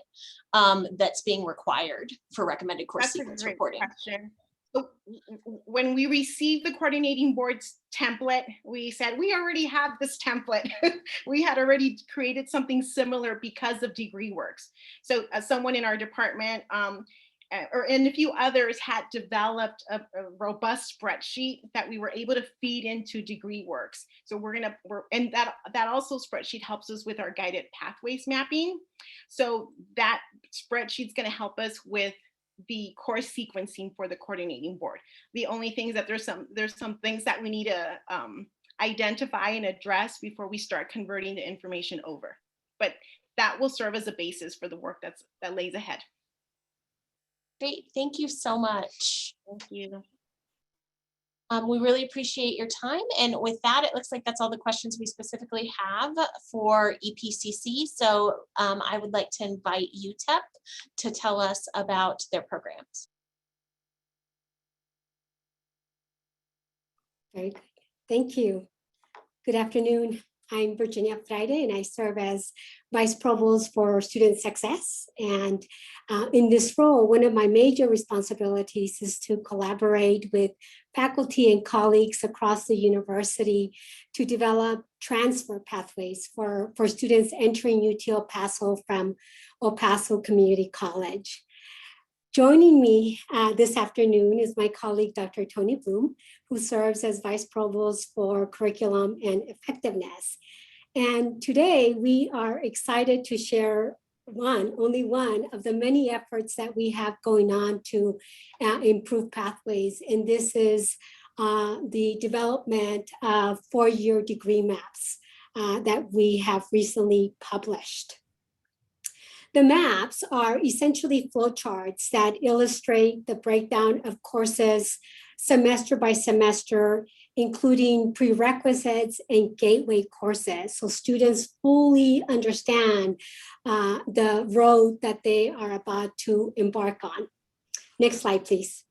that's being required for recommended course sequence reporting? Question. So when we received the coordinating board's template, we said, we already have this template. We had already created something similar because of degree works. So someone in our department and a few others had developed a robust spreadsheet that we were able to feed into degree works. So and that also spreadsheet helps us with our guided pathways mapping. So that spreadsheet's going to help us with the course sequencing for the coordinating board. The only thing is that there's some things that we need to identify and address before we start converting the information over. But that will serve as a basis for the work that lays ahead. Great, thank you so much. Thank you. We really appreciate your time. And with that, it looks like that's all the questions we specifically have for EPCC. So I would like to invite UTEP to tell us about their programs. Very good. Thank you. Good afternoon. I'm Virginia Freide, and I serve as Vice Provost for Student Success. And in this role, one of my major responsibilities is to collaborate with faculty and colleagues across the university to develop transfer pathways for students entering UT El Paso from El Paso Community College. Joining me this afternoon is my colleague, Dr. Tony Bloom, who serves as Vice Provost for Curriculum and Effectiveness. And today we are excited to share only one of the many efforts that we have going on to improve pathways. And this is the development of 4-year degree maps that we have recently published. The maps are essentially flowcharts that illustrate the breakdown of courses semester by semester, including prerequisites and gateway courses. So students fully understand the road that they are about to embark on. Next slide, please.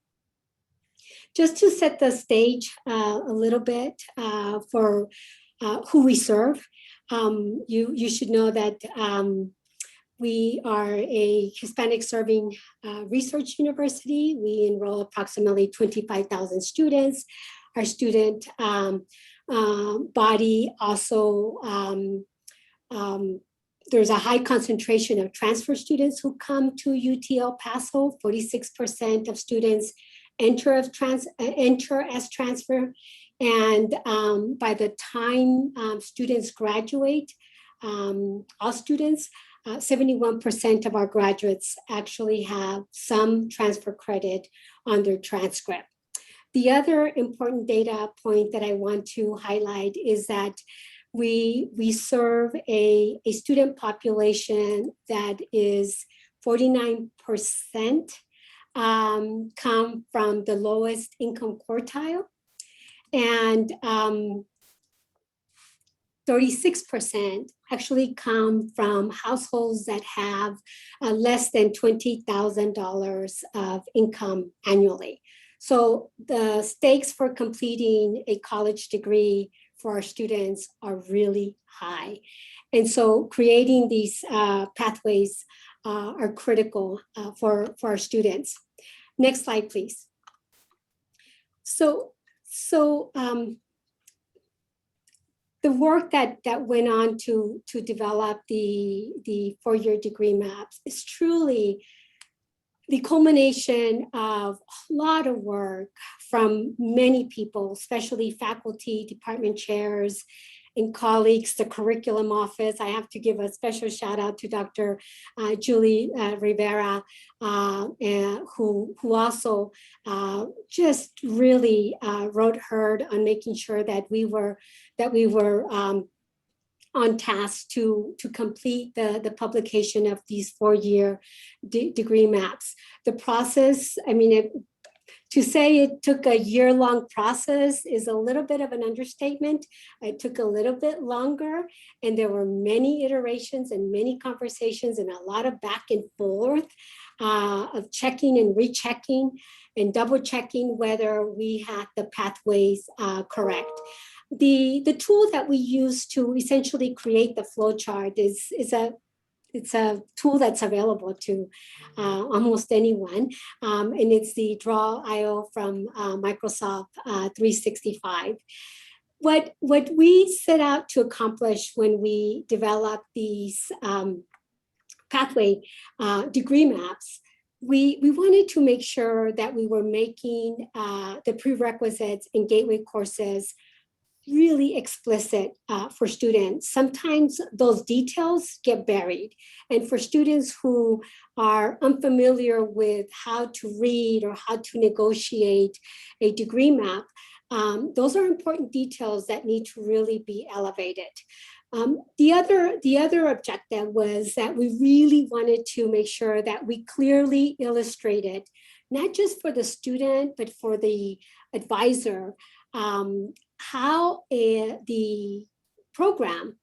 Just to set the stage a little bit for who we serve, you should know that we are a Hispanic serving research university. We enroll approximately 25,000 students. Our student body also, there's a high concentration of transfer students who come to UT El Paso. 46% of students enter as transfer. And by the time students graduate, all students, 71% of our graduates actually have some transfer credit on their transcript. The other important data point that I want to highlight is that we serve a student population that is 49% come from the lowest income quartile, and 36% actually come from households that have less than $20,000 of income annually. So the stakes for completing a college degree for our students are really high. And so creating these pathways are critical for our students. Next slide, please. So the work that went on to develop the four-year degree maps is truly the culmination of a lot of work from many people, especially faculty, department chairs, and colleagues, the curriculum office. I have to give a special shout out to Dr. Julie Rivera, who also just really rode hard on making sure that we were on task to complete the publication of these four-year degree maps. The process, I mean, to say it took a year-long process is a little bit of an understatement. It took a little bit longer, and there were many iterations and many conversations and a lot of back and forth of checking and rechecking and double checking whether we had the pathways correct. The tool that we use to essentially create the flow chart is a tool that's available to almost anyone, and it's the Draw.io from Microsoft 365. What we set out to accomplish when we developed these pathway degree maps, we wanted to make sure that we were making the prerequisites and gateway courses really explicit for students. Sometimes those details get buried. And for students who are unfamiliar with how to read or how to negotiate a degree map, those are important details that need to really be elevated. The other objective was that we really wanted to make sure that we clearly illustrated, not just for the student, but for the advisor, how the program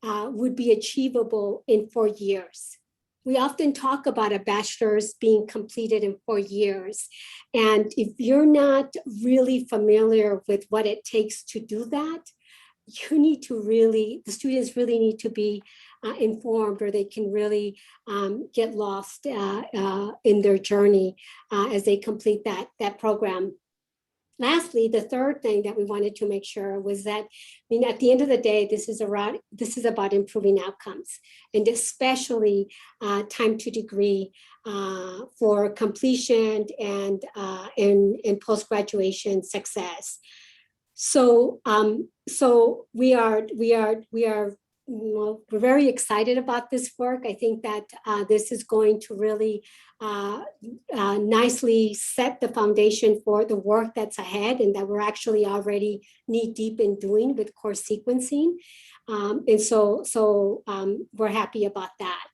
would be achievable in 4 years. We often talk about a bachelor's being completed in 4 years. And if you're not really familiar with what it takes to do that, you need to the students really need to be informed, or they can really get lost in their journey as they complete that program. Lastly, the third thing that we wanted to make sure was that, I mean, at the end of the day, this is about improving outcomes, and especially time to degree for completion and post-graduation success. So we're very excited about this work. I think that this is going to really nicely set the foundation for the work that's ahead, and that we're actually already knee deep in doing with course sequencing. And so we're happy about that.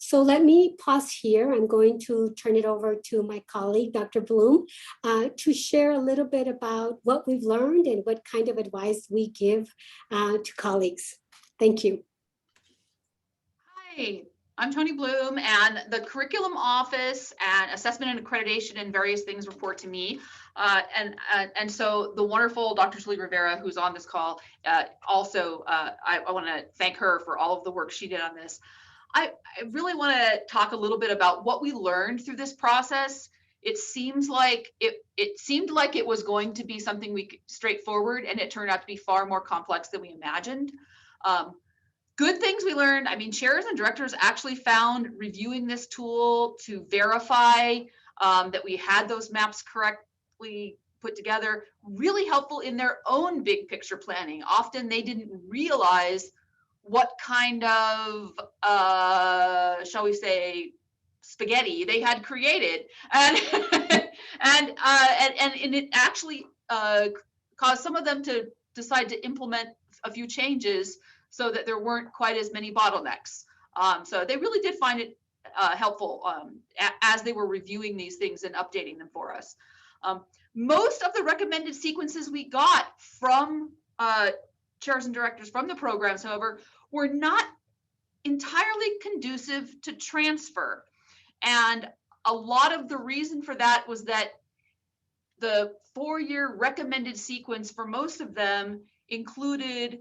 So let me pause here. I'm going to turn it over to my colleague, Dr. Bloom, to share a little bit about what we've learned and what kind of advice we give to colleagues. Thank you. Hi, I'm Tony Bloom, and the curriculum office and assessment and accreditation and various things report to me. And so the wonderful Dr. Julie Rivera, who's on this call, also I want to thank her for all of the work she did on this. I really want to talk a little bit about what we learned through this process. It seems like it seemed like it was going to be something straightforward, and it turned out to be far more complex than we imagined. Good things we learned. I mean, chairs and directors actually found reviewing this tool to verify that we had those maps correctly put together really helpful in their own big picture planning. Often they didn't realize what kind of, shall we say, spaghetti they had created, and and it actually caused some of them to decide to implement a few changes so that there weren't quite as many bottlenecks. So they really did find it helpful as they were reviewing these things and updating them for us. Most of the recommended sequences we got from chairs and directors from the programs, however, were not entirely conducive to transfer. And a lot of the reason for that was that the 4-year recommended sequence for most of them included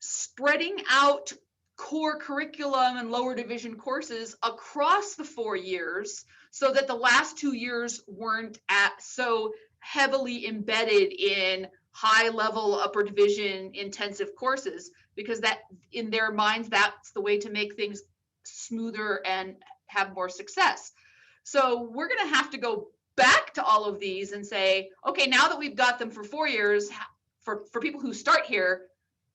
spreading out core curriculum and lower division courses across the 4 years so that the last 2 years weren't so heavily embedded in high level upper division intensive courses, because that in their minds, that's the way to make things smoother and have more success. So we're going to have to go back to all of these and say, okay, now that we've got them for 4 years, for people who start here,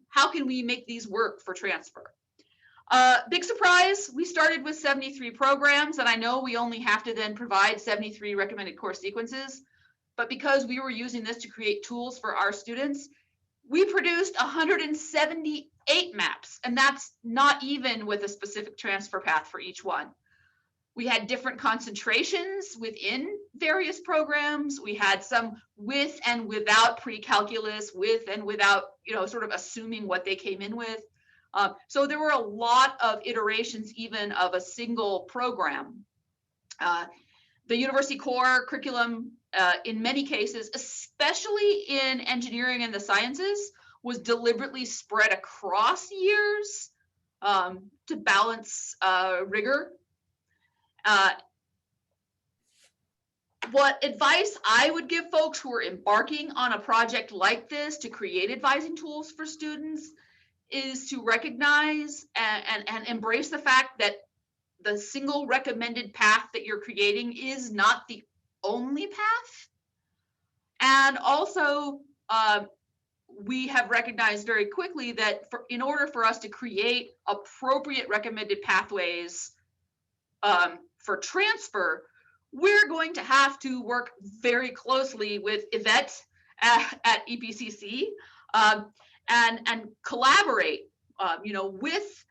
how can we make these work for transfer? Big surprise, we started with 73 programs, and I know we only have to then provide 73 recommended course sequences, but because we were using this to create tools for our students, we produced 178 maps, and that's not even with a specific transfer path for each one. We had different concentrations within various programs. We had some with and without pre-calculus, with and without, sort of assuming what they came in with. So there were a lot of iterations even of a single program. The university core curriculum, in many cases, especially in engineering and the sciences, was deliberately spread across years to balance rigor. What advice I would give folks who are embarking on a project like this to create advising tools for students is to recognize and embrace the fact that the single recommended path that you're creating is not the only path. And also, we have recognized very quickly that in order for us to create appropriate recommended pathways for transfer, we're going to have to work very closely with Yvette at EPCC and collaborate, with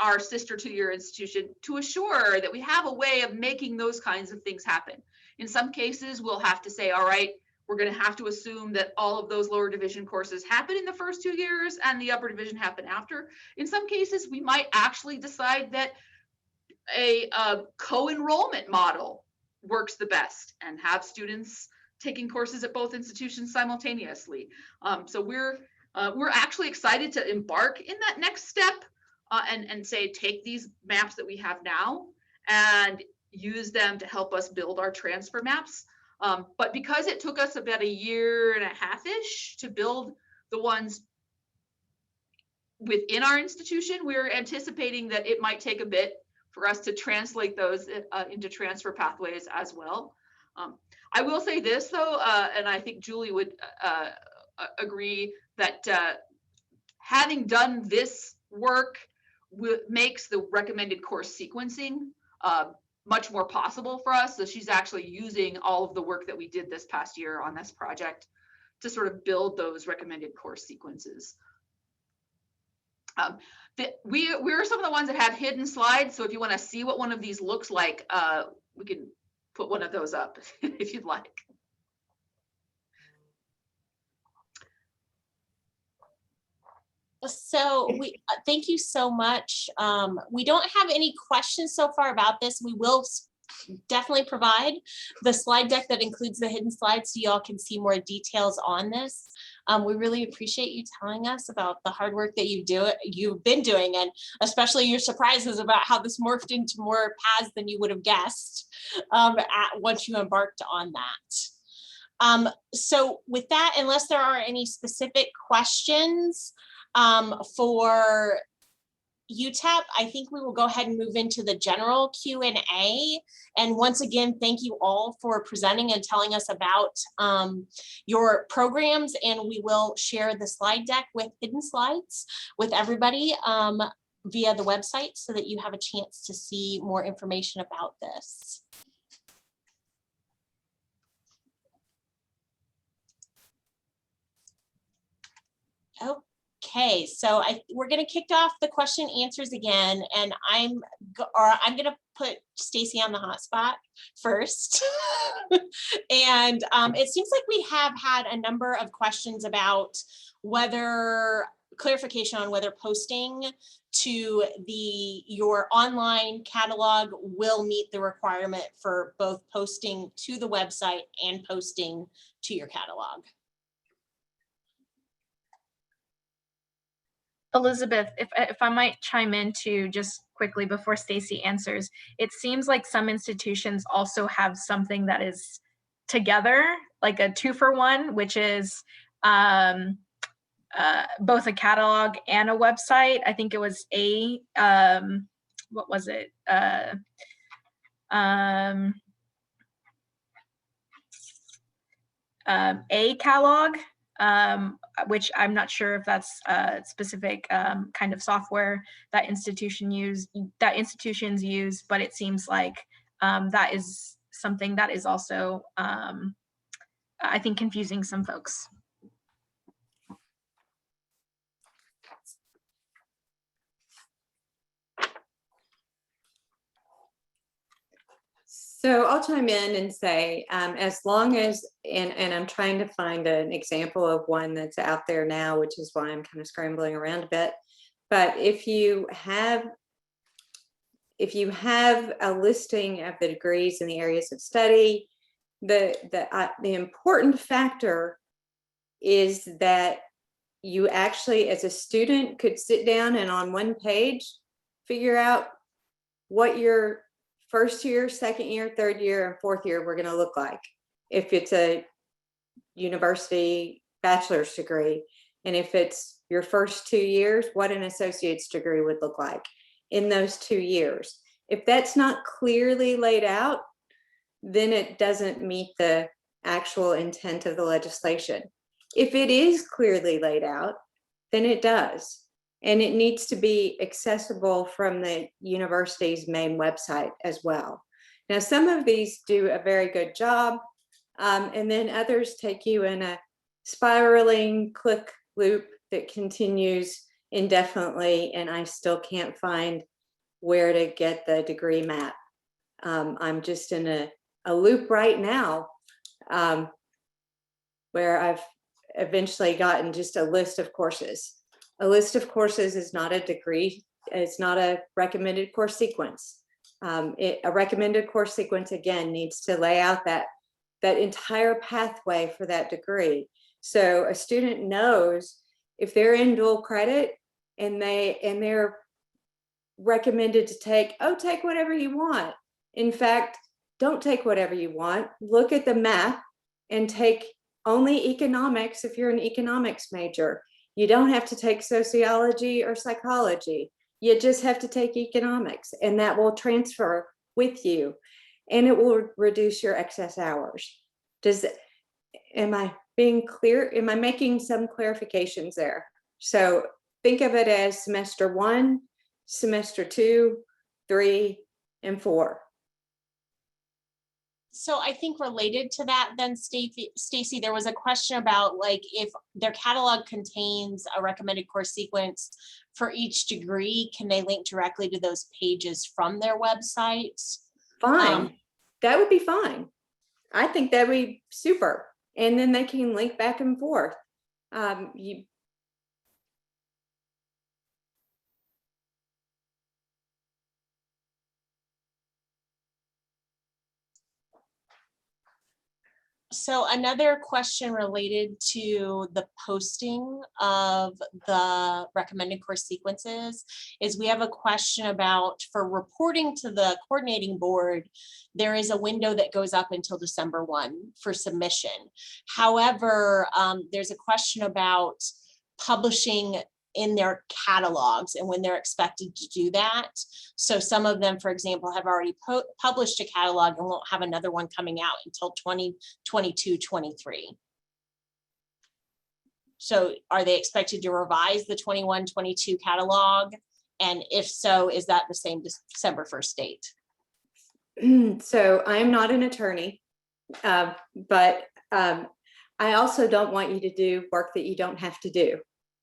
our sister 2-year institution to assure that we have a way of making those kinds of things happen. In some cases, we'll have to say, all right, we're going to have to assume that all of those lower division courses happen in the first 2 years and the upper division happen after. In some cases, we might actually decide that a co-enrollment model works the best and have students taking courses at both institutions simultaneously. So we're actually excited to embark in that next step and say, take these maps that we have now and use them to help us build our transfer maps. But because it took us about 1.5 years-ish to build the ones within our institution, we're anticipating that it might take a bit for us to translate those into transfer pathways as well. I will say this though, and I think Julie would agree that having done this work makes the recommended course sequencing much more possible for us. So she's actually using all of the work that we did this past year on this project to sort of build those recommended course sequences. We're some of the ones that have hidden slides. So if you want to see what one of these looks like, we can put one of those up if you'd like. So we thank you so much. We don't have any questions so far about this. We will definitely provide the slide deck that includes the hidden slides so y'all can see more details on this. We really appreciate you telling us about the hard work that you've been doing, and especially your surprises about how this morphed into more paths than you would have guessed once you embarked on that. So with that, unless there are any specific questions for UTEP, I think we will go ahead and move into the general Q&A. And once again, thank you all for presenting and telling us about your programs. And we will share the slide deck with hidden slides with everybody via the website so that you have a chance to see more information about this. Okay, so we're going to kick off the question answers again, and I'm going to put Stacy on the hot spot first. And it seems like we have had a number of questions about clarification on whether posting to your online catalog will meet the requirement for both posting to the website and posting to your catalog. Elizabeth, if I might chime in too, just quickly before Stacy answers, it seems like some institutions also have something that is together, like a 2-for-1, which is both a catalog and a website. I think it was what was it? A catalog. Which I'm not sure if that's a specific kind of software that institutions use, but it seems like that is something that is also, I think, confusing some folks. So I'll chime in and say, as long as, and I'm trying to find an example of one that's out there now, which is why I'm kind of scrambling around a bit. But if you have a listing of the degrees in the areas of study, the important factor is that you actually, as a student, could sit down and on one page figure out what your first year, second year, third year, and fourth year were going to look like. If it's a university bachelor's degree, and if it's your first 2 years, what an associate's degree would look like in those 2 years. If that's not clearly laid out, then it doesn't meet the actual intent of the legislation. If it is clearly laid out, then it does. And it needs to be accessible from the university's main website as well. Now, some of these do a very good job, and then others take you in a spiraling click loop that continues indefinitely, and I still can't find where to get the degree map. I'm just in a loop right now where I've eventually gotten just a list of courses. A list of courses is not a degree. It's not a recommended course sequence. A recommended course sequence, again, needs to lay out that entire pathway for that degree. So a student knows if they're in dual credit and they're recommended to take whatever you want. In fact, don't take whatever you want. Look at the map and take only economics if you're an economics major. You don't have to take sociology or psychology. You just have to take economics, and that will transfer with you, and it will reduce your excess hours. Am I being clear? Am I making some clarifications there? So think of it as semester 1, semester 2, 3, and 4. So I think related to that, then Stacy, there was a question about like if their catalog contains a recommended course sequence for each degree, can they link directly to those pages from their websites? Fine, that would be fine. I think that would be super. And then they can link back and forth. So another question related to the posting of the recommended course sequences is we have a question about for reporting to the coordinating board, there is a window that goes up until December 1 for submission. However, there's a question about publishing in their catalogs and when they're expected to do that. So some of them, for example, have already published a catalog and won't have another one coming out until 2022-23. So are they expected to revise the 21-22 catalog? And if so, is that the same December 1st date? So I'm not an attorney, but I also don't want you to do work that you don't have to do.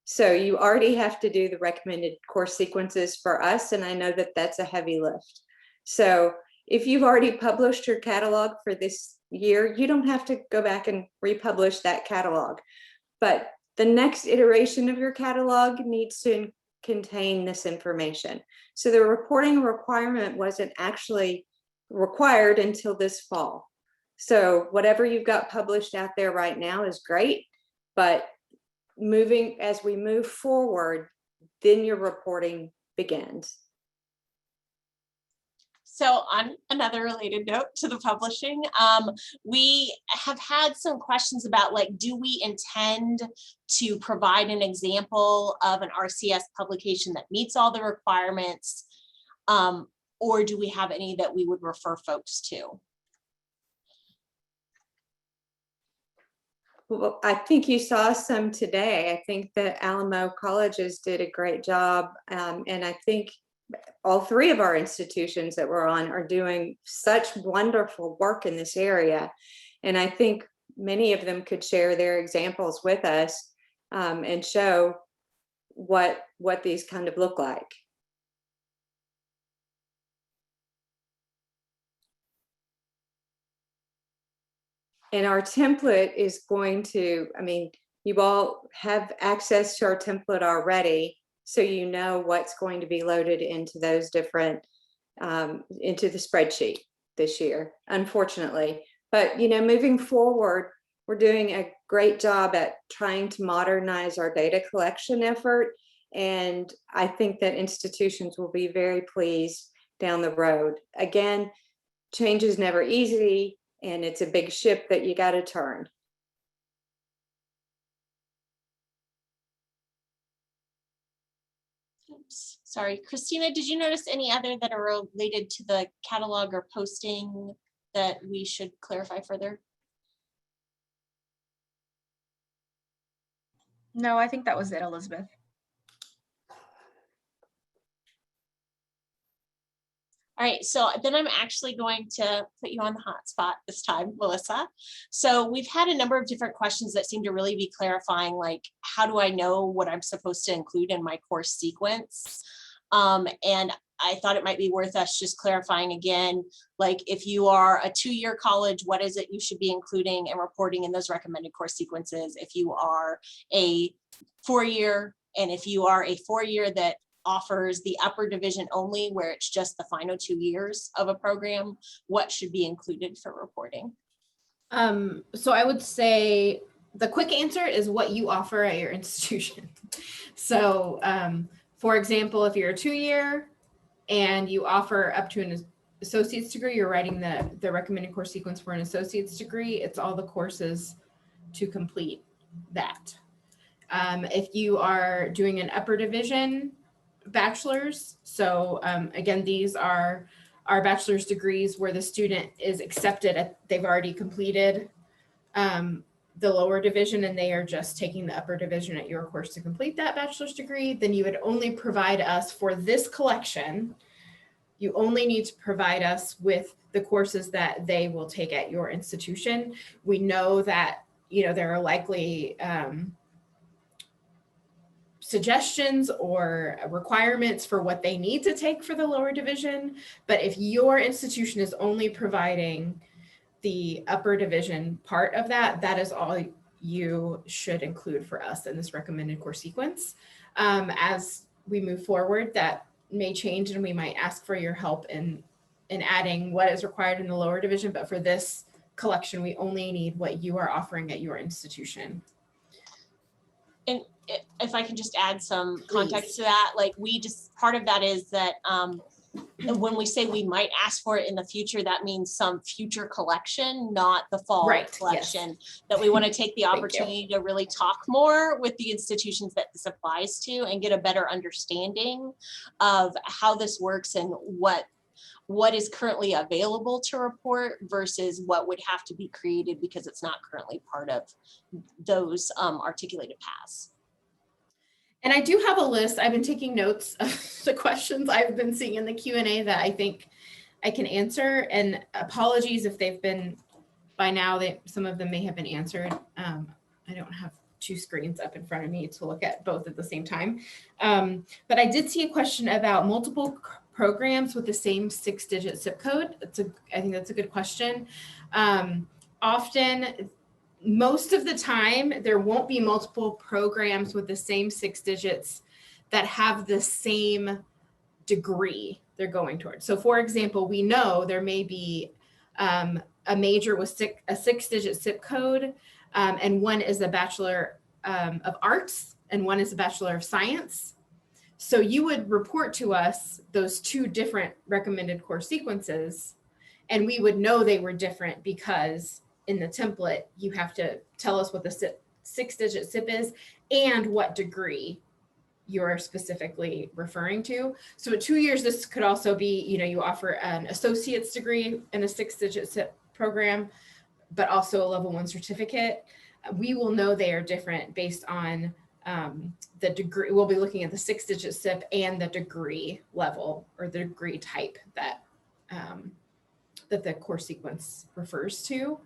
So you already have to do the recommended course sequences for us, and I know that that's a heavy lift. So if you've already published your catalog for this year, you don't have to go back and republish that catalog. But the next iteration of your catalog needs to contain this information. So the reporting requirement wasn't actually required until this fall. So whatever you've got published out there right now is great, but as we move forward, then your reporting begins. So on another related note to the publishing, we have had some questions about like, do we intend to provide an example of an RCS publication that meets all the requirements? Or do we have any that we would refer folks to? Well, I think you saw some today. I think the Alamo colleges did a great job. And I think all three of our institutions that we're on are doing such wonderful work in this area. And I think many of them could share their examples with us and show what these kind of look like. And our template is going to, I mean, you all have access to our template already, so you know what's going to be loaded into those different, into the spreadsheet this year, unfortunately. But, you know, moving forward, we're doing a great job at trying to modernize our data collection effort. And I think that institutions will be very pleased down the road. Again, change is never easy, and it's a big ship that you got to turn. Oops, sorry, Christina, did you notice any other that are related to the catalog or posting that we should clarify further? No, I think that was it, Elizabeth. All right, so then I'm actually going to put you on the hot spot this time, Melissa. So we've had a number of different questions that seem to really be clarifying, like, how do I know what I'm supposed to include in my course sequence? And I thought it might be worth us just clarifying again, like if you are a 2-year college, what is it you should be including and reporting in those recommended course sequences? If you are a 4-year, and if you are a 4-year that offers the upper division only, where it's just the final 2 years of a program, what should be included for reporting? So I would say the quick answer is what you offer at your institution. So for example, if you're a 2-year and you offer up to an associate's degree, you're writing the recommended course sequence for an associate's degree, it's all the courses to complete that. If you are doing an upper division bachelor's, so again, these are our bachelor's degrees where the student is accepted they've already completed the lower division and they are just taking the upper division at your course to complete that bachelor's degree, then you would only provide us for this collection You only need to provide us with the courses that they will take at your institution. We know that, there are likely suggestions or requirements for what they need to take for the lower division. But if your institution is only providing the upper division part of that, that is all you should include for us in this recommended course sequence. As we move forward, that may change and we might ask for your help in adding what is required in the lower division. But for this collection, we only need what you are offering at your institution. And if I can just add some context to that, like part of that is that when we say we might ask for it in the future, that means some future collection, not the fall collection. Yes. That we want to take the opportunity to really talk more with the institutions that this applies to and get a better understanding of how this works and what is currently available to report versus what would have to be created because it's not currently part of those articulated paths. And I do have a list. I've been taking notes of the questions I've been seeing in the Q&A that I think I can answer. And apologies if they've been, by now, some of them may have been answered. I don't have two screens up in front of me to look at both at the same time. But I did see a question about multiple programs with the same 6-digit zip code. I think that's a good question. Often, most of the time, there won't be multiple programs with the same 6 digits that have the same degree they're going towards. So for example, we know there may be a major with a 6-digit zip code, and one is a Bachelor of Arts, and one is a Bachelor of Science. So you would report to us those 2 different recommended course sequences, and we would know they were different because in the template, you have to tell us what the 6-digit zip is and what degree you're specifically referring to. So at 2 years, this could also be, you offer an associate's degree in a 6-digit zip program, but also a level 1 certificate. We will know they are different based on the degree. We'll be looking at the 6-digit zip and the degree level or the degree type that the course sequence refers to.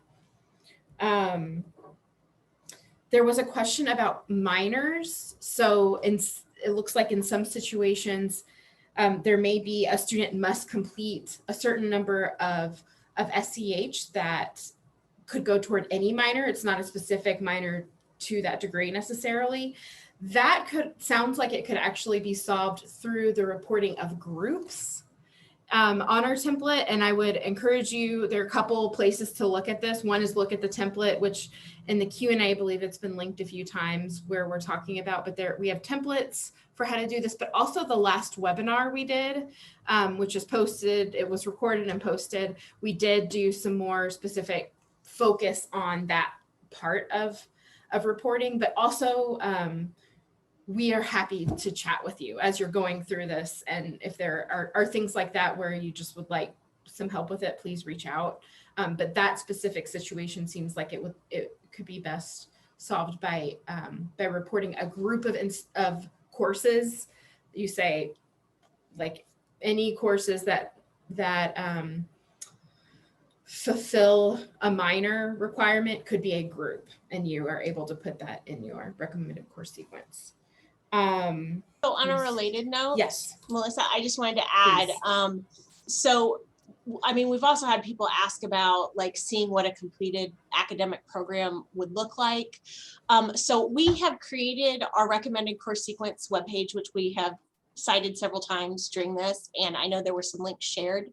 There was a question about minors. So it looks like in some situations, there may be a student must complete a certain number of SCH that could go toward any minor. It's not a specific minor to that degree necessarily. That sounds like it could actually be solved through the reporting of groups on our template. And I would encourage you, there are a couple places to look at this. One is look at the template, which in the Q&A, I believe it's been linked a few times where we're talking about, but we have templates for how to do this, but also the last webinar we did, which is posted, it was recorded and posted. We did do some more specific focus on that part of reporting, but also we are happy to chat with you as you're going through this. And if there are things like that where you just would like some help with it, please reach out. But that specific situation seems like it could be best solved by reporting a group of courses. You say like any courses that fulfill a minor requirement could be a group, and you are able to put that in your recommended course sequence. So on a related note, yes, Melissa, I just wanted to add, so, I mean, we've also had people ask about like seeing what a completed academic program would look like. So we have created our recommended course sequence webpage, which we have cited several times during this. And I know there were some links shared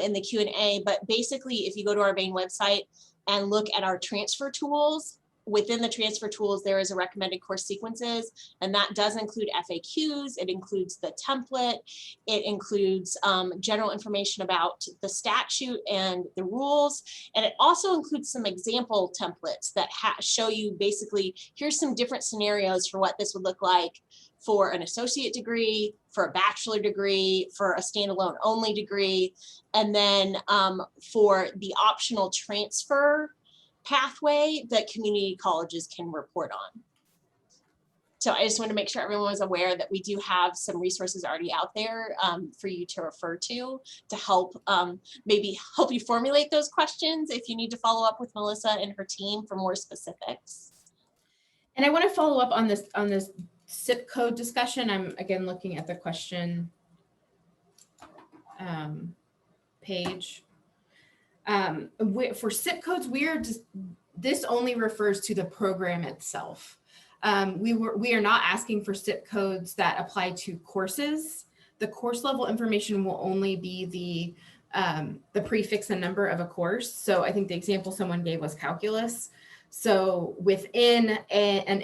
in the Q&A, but basically if you go to our main website and look at our transfer tools, within the transfer tools, there is a recommended course sequences, and that does include FAQs. It includes the template. It includes general information about the statute and the rules. And it also includes some example templates that show you basically, here's some different scenarios for what this would look like for an associate degree, for a bachelor degree, for a standalone only degree, and then for the optional transfer pathway that community colleges can report on. So I just want to make sure everyone was aware that we do have some resources already out there for you to refer to help maybe help you formulate those questions if you need to follow up with Melissa and her team for more specifics. And I want to follow up on this zip code discussion. I'm again looking at the question page. For zip codes, this only refers to the program itself. We are not asking for zip codes that apply to courses. The course level information will only be the prefix and number of a course. So I think the example someone gave was calculus. So within the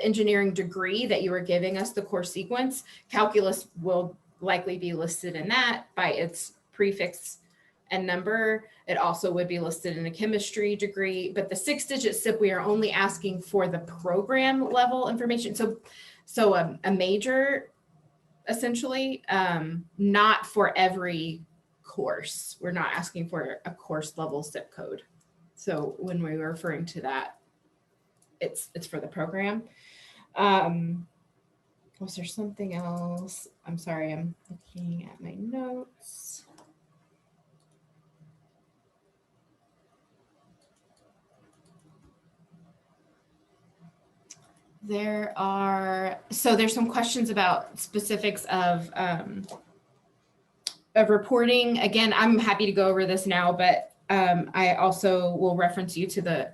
engineering degree that you are giving us, the course sequence, calculus will likely be listed in that by its prefix and number. It also would be listed in a chemistry degree, but the 6-digit SIP, we are only asking for the program level information. So a major, essentially, not for every course. We're not asking for a course level zip code. So when we were referring to that, it's for the program. Was there something else? I'm sorry, I'm looking at my notes. There's some questions about specifics of reporting. Again, I'm happy to go over this now, but I also will reference you to the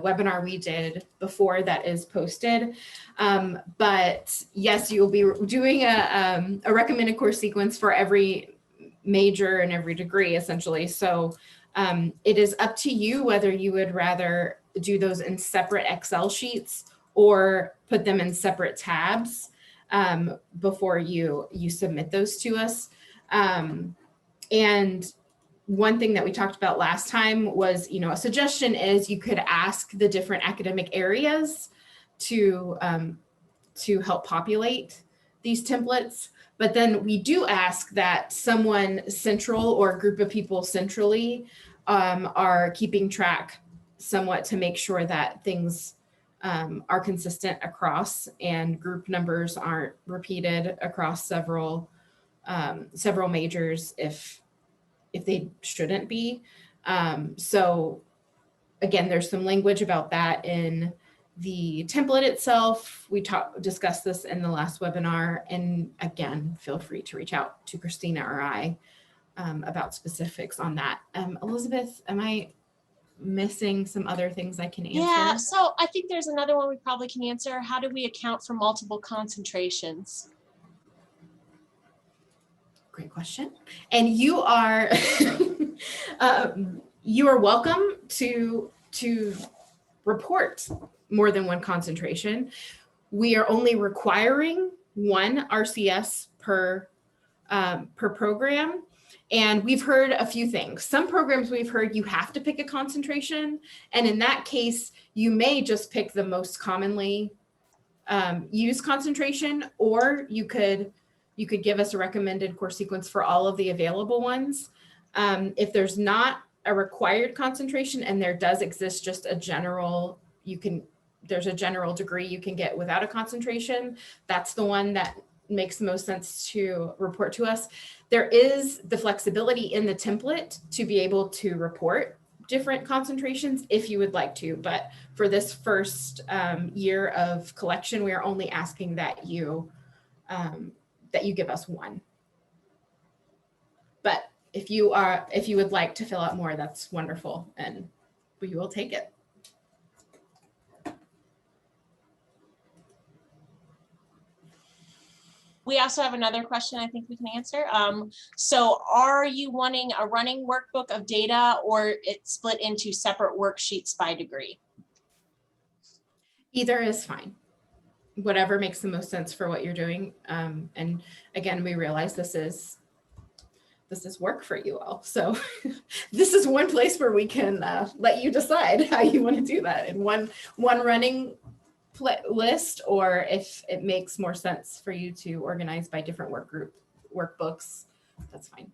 webinar we did before that is posted. But yes, you'll be doing a recommended course sequence for every major and every degree, essentially. So it is up to you whether you would rather do those in separate Excel sheets or put them in separate tabs before you submit those to us. And one thing that we talked about last time was, a suggestion is you could ask the different academic areas to help populate these templates. But then we do ask that someone central or a group of people centrally are keeping track somewhat to make sure that things are consistent across and group numbers aren't repeated across several majors if they shouldn't be. So again, there's some language about that in the template itself. We discussed this in the last webinar. And again, feel free to reach out to Christina or I about specifics on that. Elizabeth, am I missing some other things I can answer? Yeah, so I think there's another one we probably can answer. How do we account for multiple concentrations? Great question. And you are you are welcome to report more than one concentration. We are only requiring one RCS per program. And we've heard a few things. Some programs we've heard you have to pick a concentration. And in that case, you may just pick the most commonly used concentration, or you could give us a recommended course sequence for all of the available ones. If there's not a required concentration and there does exist just a general, there's a general degree you can get without a concentration, that's the one that makes the most sense to report to us. There is the flexibility in the template to be able to report different concentrations if you would like to, but for this first year of collection, we are only asking that you give us one. But if you would like to fill out more, that's wonderful, and we will take it. We also have another question I think we can answer. So are you wanting a running workbook of data, or it's split into separate worksheets by degree? Either is fine. Whatever makes the most sense for what you're doing. And again, we realize this is work for you all. So this is one place where we can let you decide how you want to do that in one running list, or if it makes more sense for you to organize by different workbooks, that's fine.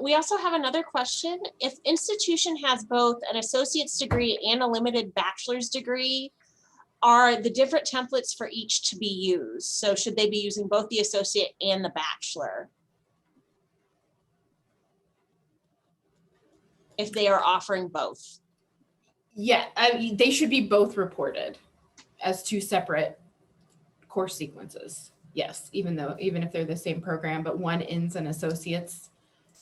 We also have another question. If institution has both an associate's degree and a limited bachelor's degree, are the different templates for each to be used? So should they be using both the associate and the bachelor? If they are offering both. Yeah, they should be both reported as two separate course sequences. Yes, even if they're the same program, but one ends in associate's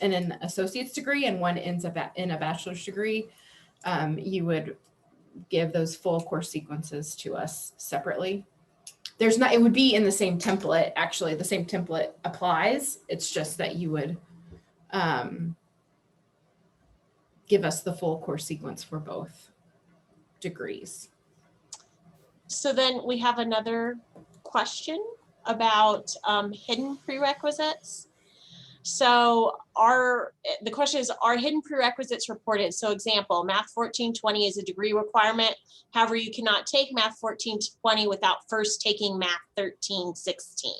in an associate's degree and one ends in a bachelor's degree, you would give those full course sequences to us separately. It would be in the same template. Actually, the same template applies. It's just that you would give us the full course sequence for both degrees. So then we have another question about hidden prerequisites. So the question is, are hidden prerequisites reported? So example, Math 1420 is a degree requirement. However, you cannot take Math 1420 without first taking Math 1316.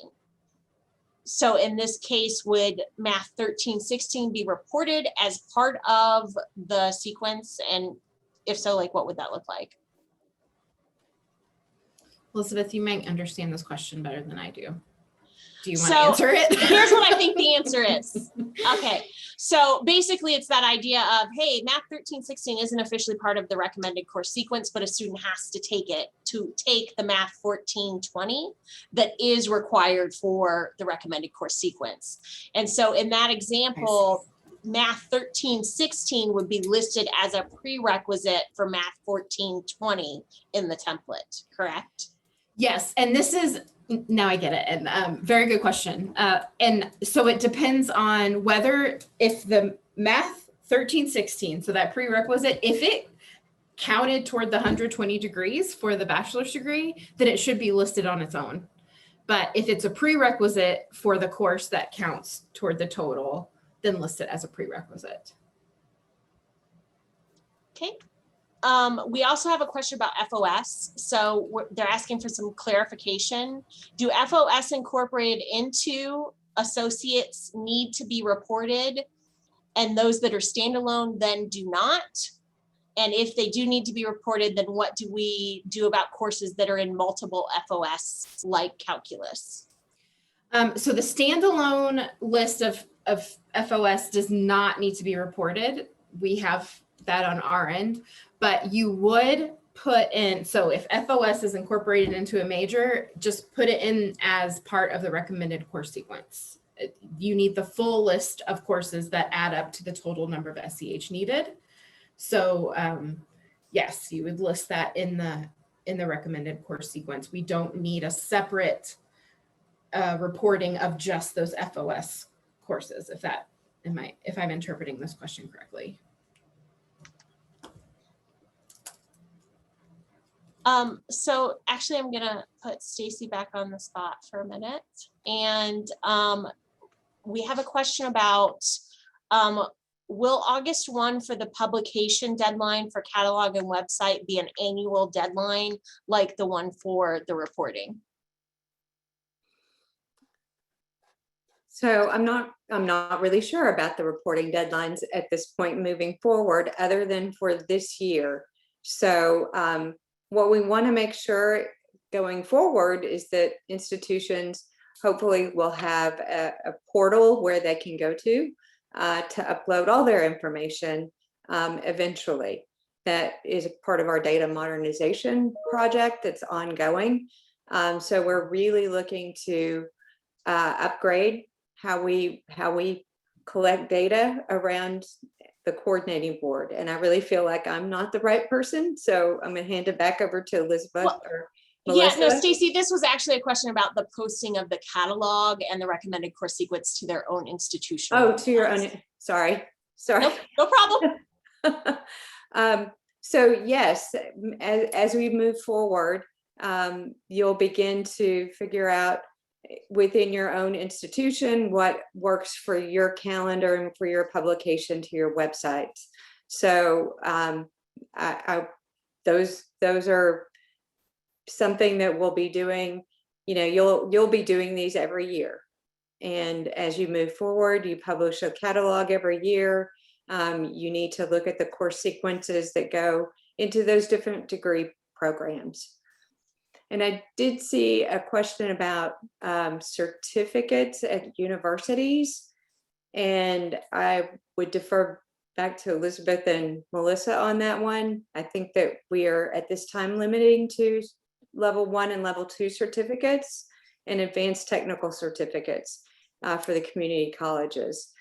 So in this case, would Math 1316 be reported as part of the sequence? And if so, like, what would that look like? Elizabeth, you might understand this question better than I do. Do you want to So answer it? Here's what I think the answer is. Okay, so basically it's that idea of, hey, Math 1316 isn't officially part of the recommended course sequence, but a student has to take it to take the Math 1420 that is required for the recommended course sequence. And so in that example, Math 1316 would be listed as a prerequisite for Math 1420 in the template, correct? Yes, and this is, now I get it, and very good question. And so it depends on if the Math 1316, so that prerequisite, if it counted toward the 120 degrees for the bachelor's degree, then it should be listed on its own. But if it's a prerequisite for the course that counts toward the total, then list it as a prerequisite. Okay. We also have a question about FOS. So they're asking for some clarification. Do FOS incorporated into associates need to be reported, and those that are standalone then do not? And if they do need to be reported, then what do we do about courses that are in multiple FOS, like calculus? So the standalone list of FOS does not need to be reported. We have that on our end, but you would put in, so if FOS is incorporated into a major, just put it in as part of the recommended course sequence. You need the full list of courses that add up to the total number of SEH needed. So yes, you would list that in the recommended course sequence. We don't need a separate reporting of just those FOS courses, if I'm interpreting this question correctly. So actually I'm gonna put Stacy back on the spot for a minute. And we have a question about, will August 1 for the publication deadline for catalog and website be an annual deadline like the one for the reporting? So I'm not really sure about the reporting deadlines at this point moving forward, other than for this year. So what we want to make sure going forward is that institutions hopefully will have a portal where they can go to upload all their information eventually. That is part of our data modernization project that's ongoing. So we're really looking to upgrade how we collect data around the coordinating board. And I really feel like I'm not the right person. So I'm going to hand it back over to Elizabeth or Melissa. Yeah, no, Stacy, this was actually a question about the posting of the catalog and the recommended course sequence to their own institution. Oh, to your own, sorry. Nope, no problem. So yes, as we move forward, you'll begin to figure out within your own institution what works for your calendar and for your publication to your websites. So those are something that we'll be doing. You know, you'll be doing these every year, and as you move forward, you publish a catalog every year. You need to look at the course sequences that go into those different degree programs. And I did see a question about certificates at universities. And I would defer back to Elizabeth and Melissa on that one. I think that we are at this time limiting to level 1 and level 2 certificates and advanced technical certificates for the community colleges.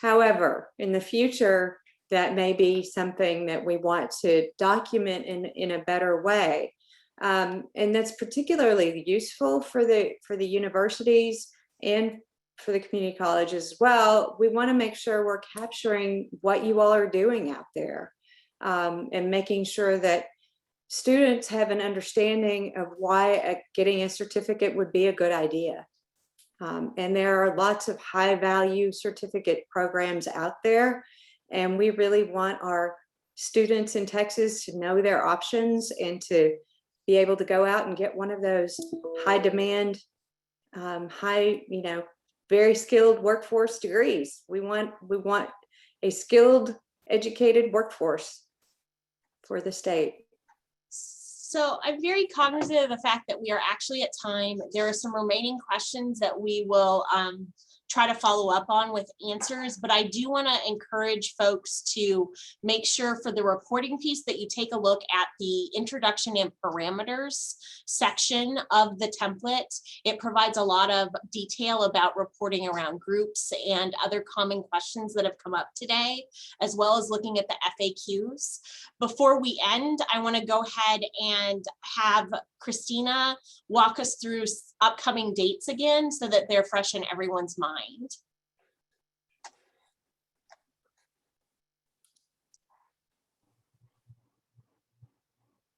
However, in the future, that may be something that we want to document in a better way. And that's particularly useful for the universities and for the community colleges as well. We want to make sure we're capturing what you all are doing out there, and making sure that students have an understanding of why getting a certificate would be a good idea. And there are lots of high value certificate programs out there. And we really want our students in Texas to know their options and to be able to go out and get one of those high demand, very skilled workforce degrees. We want a skilled, educated workforce for the state. So I'm very cognizant of the fact that we are actually at time. There are some remaining questions that we will try to follow up on with answers, but I do want to encourage folks to make sure for the reporting piece that you take a look at the introduction and parameters section of the template. It provides a lot of detail about reporting around groups and other common questions that have come up today, as well as looking at the FAQs. Before we end, I want to go ahead and have Christina walk us through upcoming dates again so that they're fresh in everyone's mind.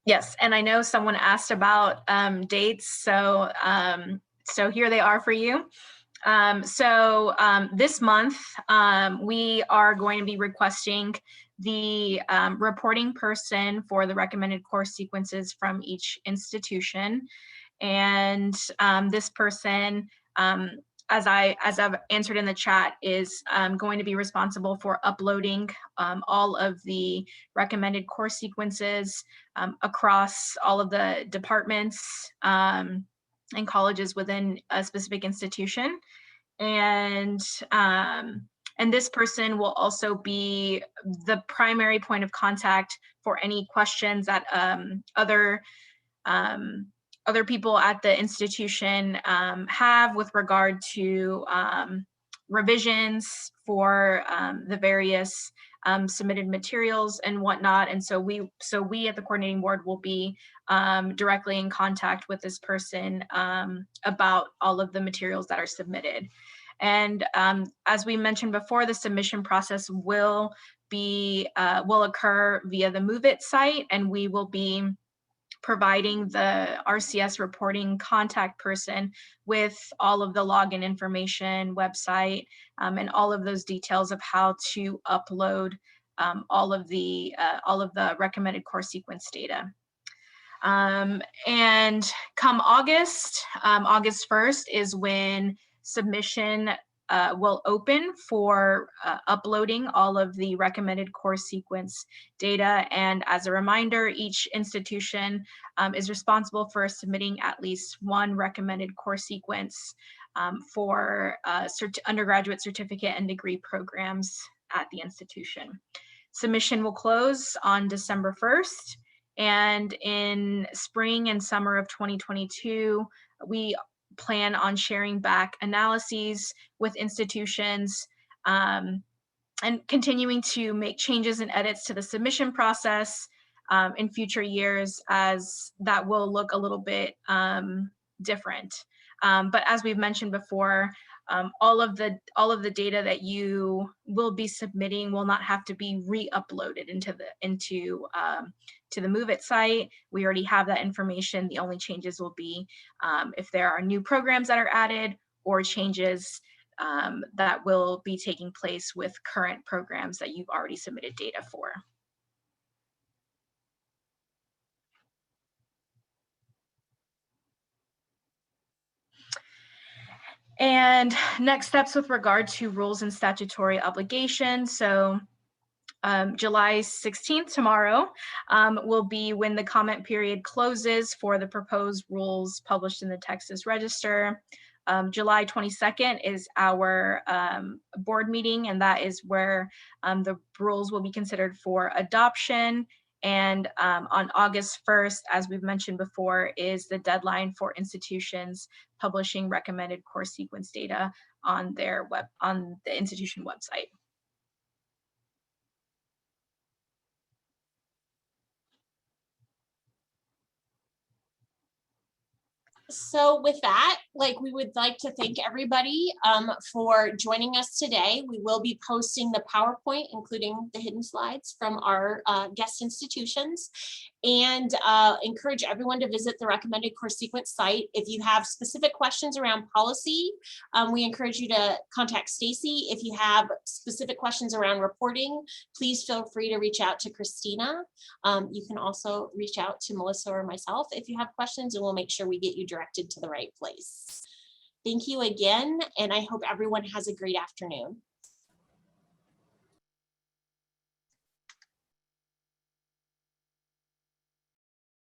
Yes, and I know someone asked about dates, so here they are for you. This month, we are going to be requesting the reporting person for the recommended course sequences from each institution. And this person, as I've answered in the chat, is going to be responsible for uploading all of the recommended course sequences across all of the departments and colleges within a specific institution. And this person will also be the primary point of contact for any questions that other people at the institution have with regard to revisions for the various submitted materials and whatnot. And so we at the coordinating board will be directly in contact with this person about all of the materials that are submitted. And as we mentioned before, the submission process will occur via the Move It site, and we will be providing the RCS reporting contact person with all of the login information, website, and all of those details of how to upload all of the recommended course sequence data. And come August 1st is when submission will open for uploading all of the recommended course sequence data. And as a reminder, each institution is responsible for submitting at least one recommended course sequence for undergraduate certificate and degree programs at the institution. Submission will close on December 1st. And in spring and summer of 2022, we plan on sharing back analyses with institutions and continuing to make changes and edits to the submission process in future years, as that will look a little bit different. But as we've mentioned before, all of the data that you will be submitting will not have to be re-uploaded to the Move It site. We already have that information. The only changes will be if there are new programs that are added or changes that will be taking place with current programs that you've already submitted data for. And next steps with regard to rules and statutory obligations. So July 16th, tomorrow, will be when the comment period closes for the proposed rules published in the Texas Register. July 22nd is our board meeting, and that is where the rules will be considered for adoption. And on August 1st, as we've mentioned before, is the deadline for institutions publishing recommended course sequence data on their on the institution website. So with that, we would like to thank everybody for joining us today. We will be posting the PowerPoint, including the hidden slides from our guest institutions, and encourage everyone to visit the recommended course sequence site. If you have specific questions around policy, we encourage you to contact Stacy. If you have specific questions around reporting, please feel free to reach out to Christina. You can also reach out to Melissa or myself if you have questions, and we'll make sure we get you directed to the right place. Thank you again, and I hope everyone has a great afternoon.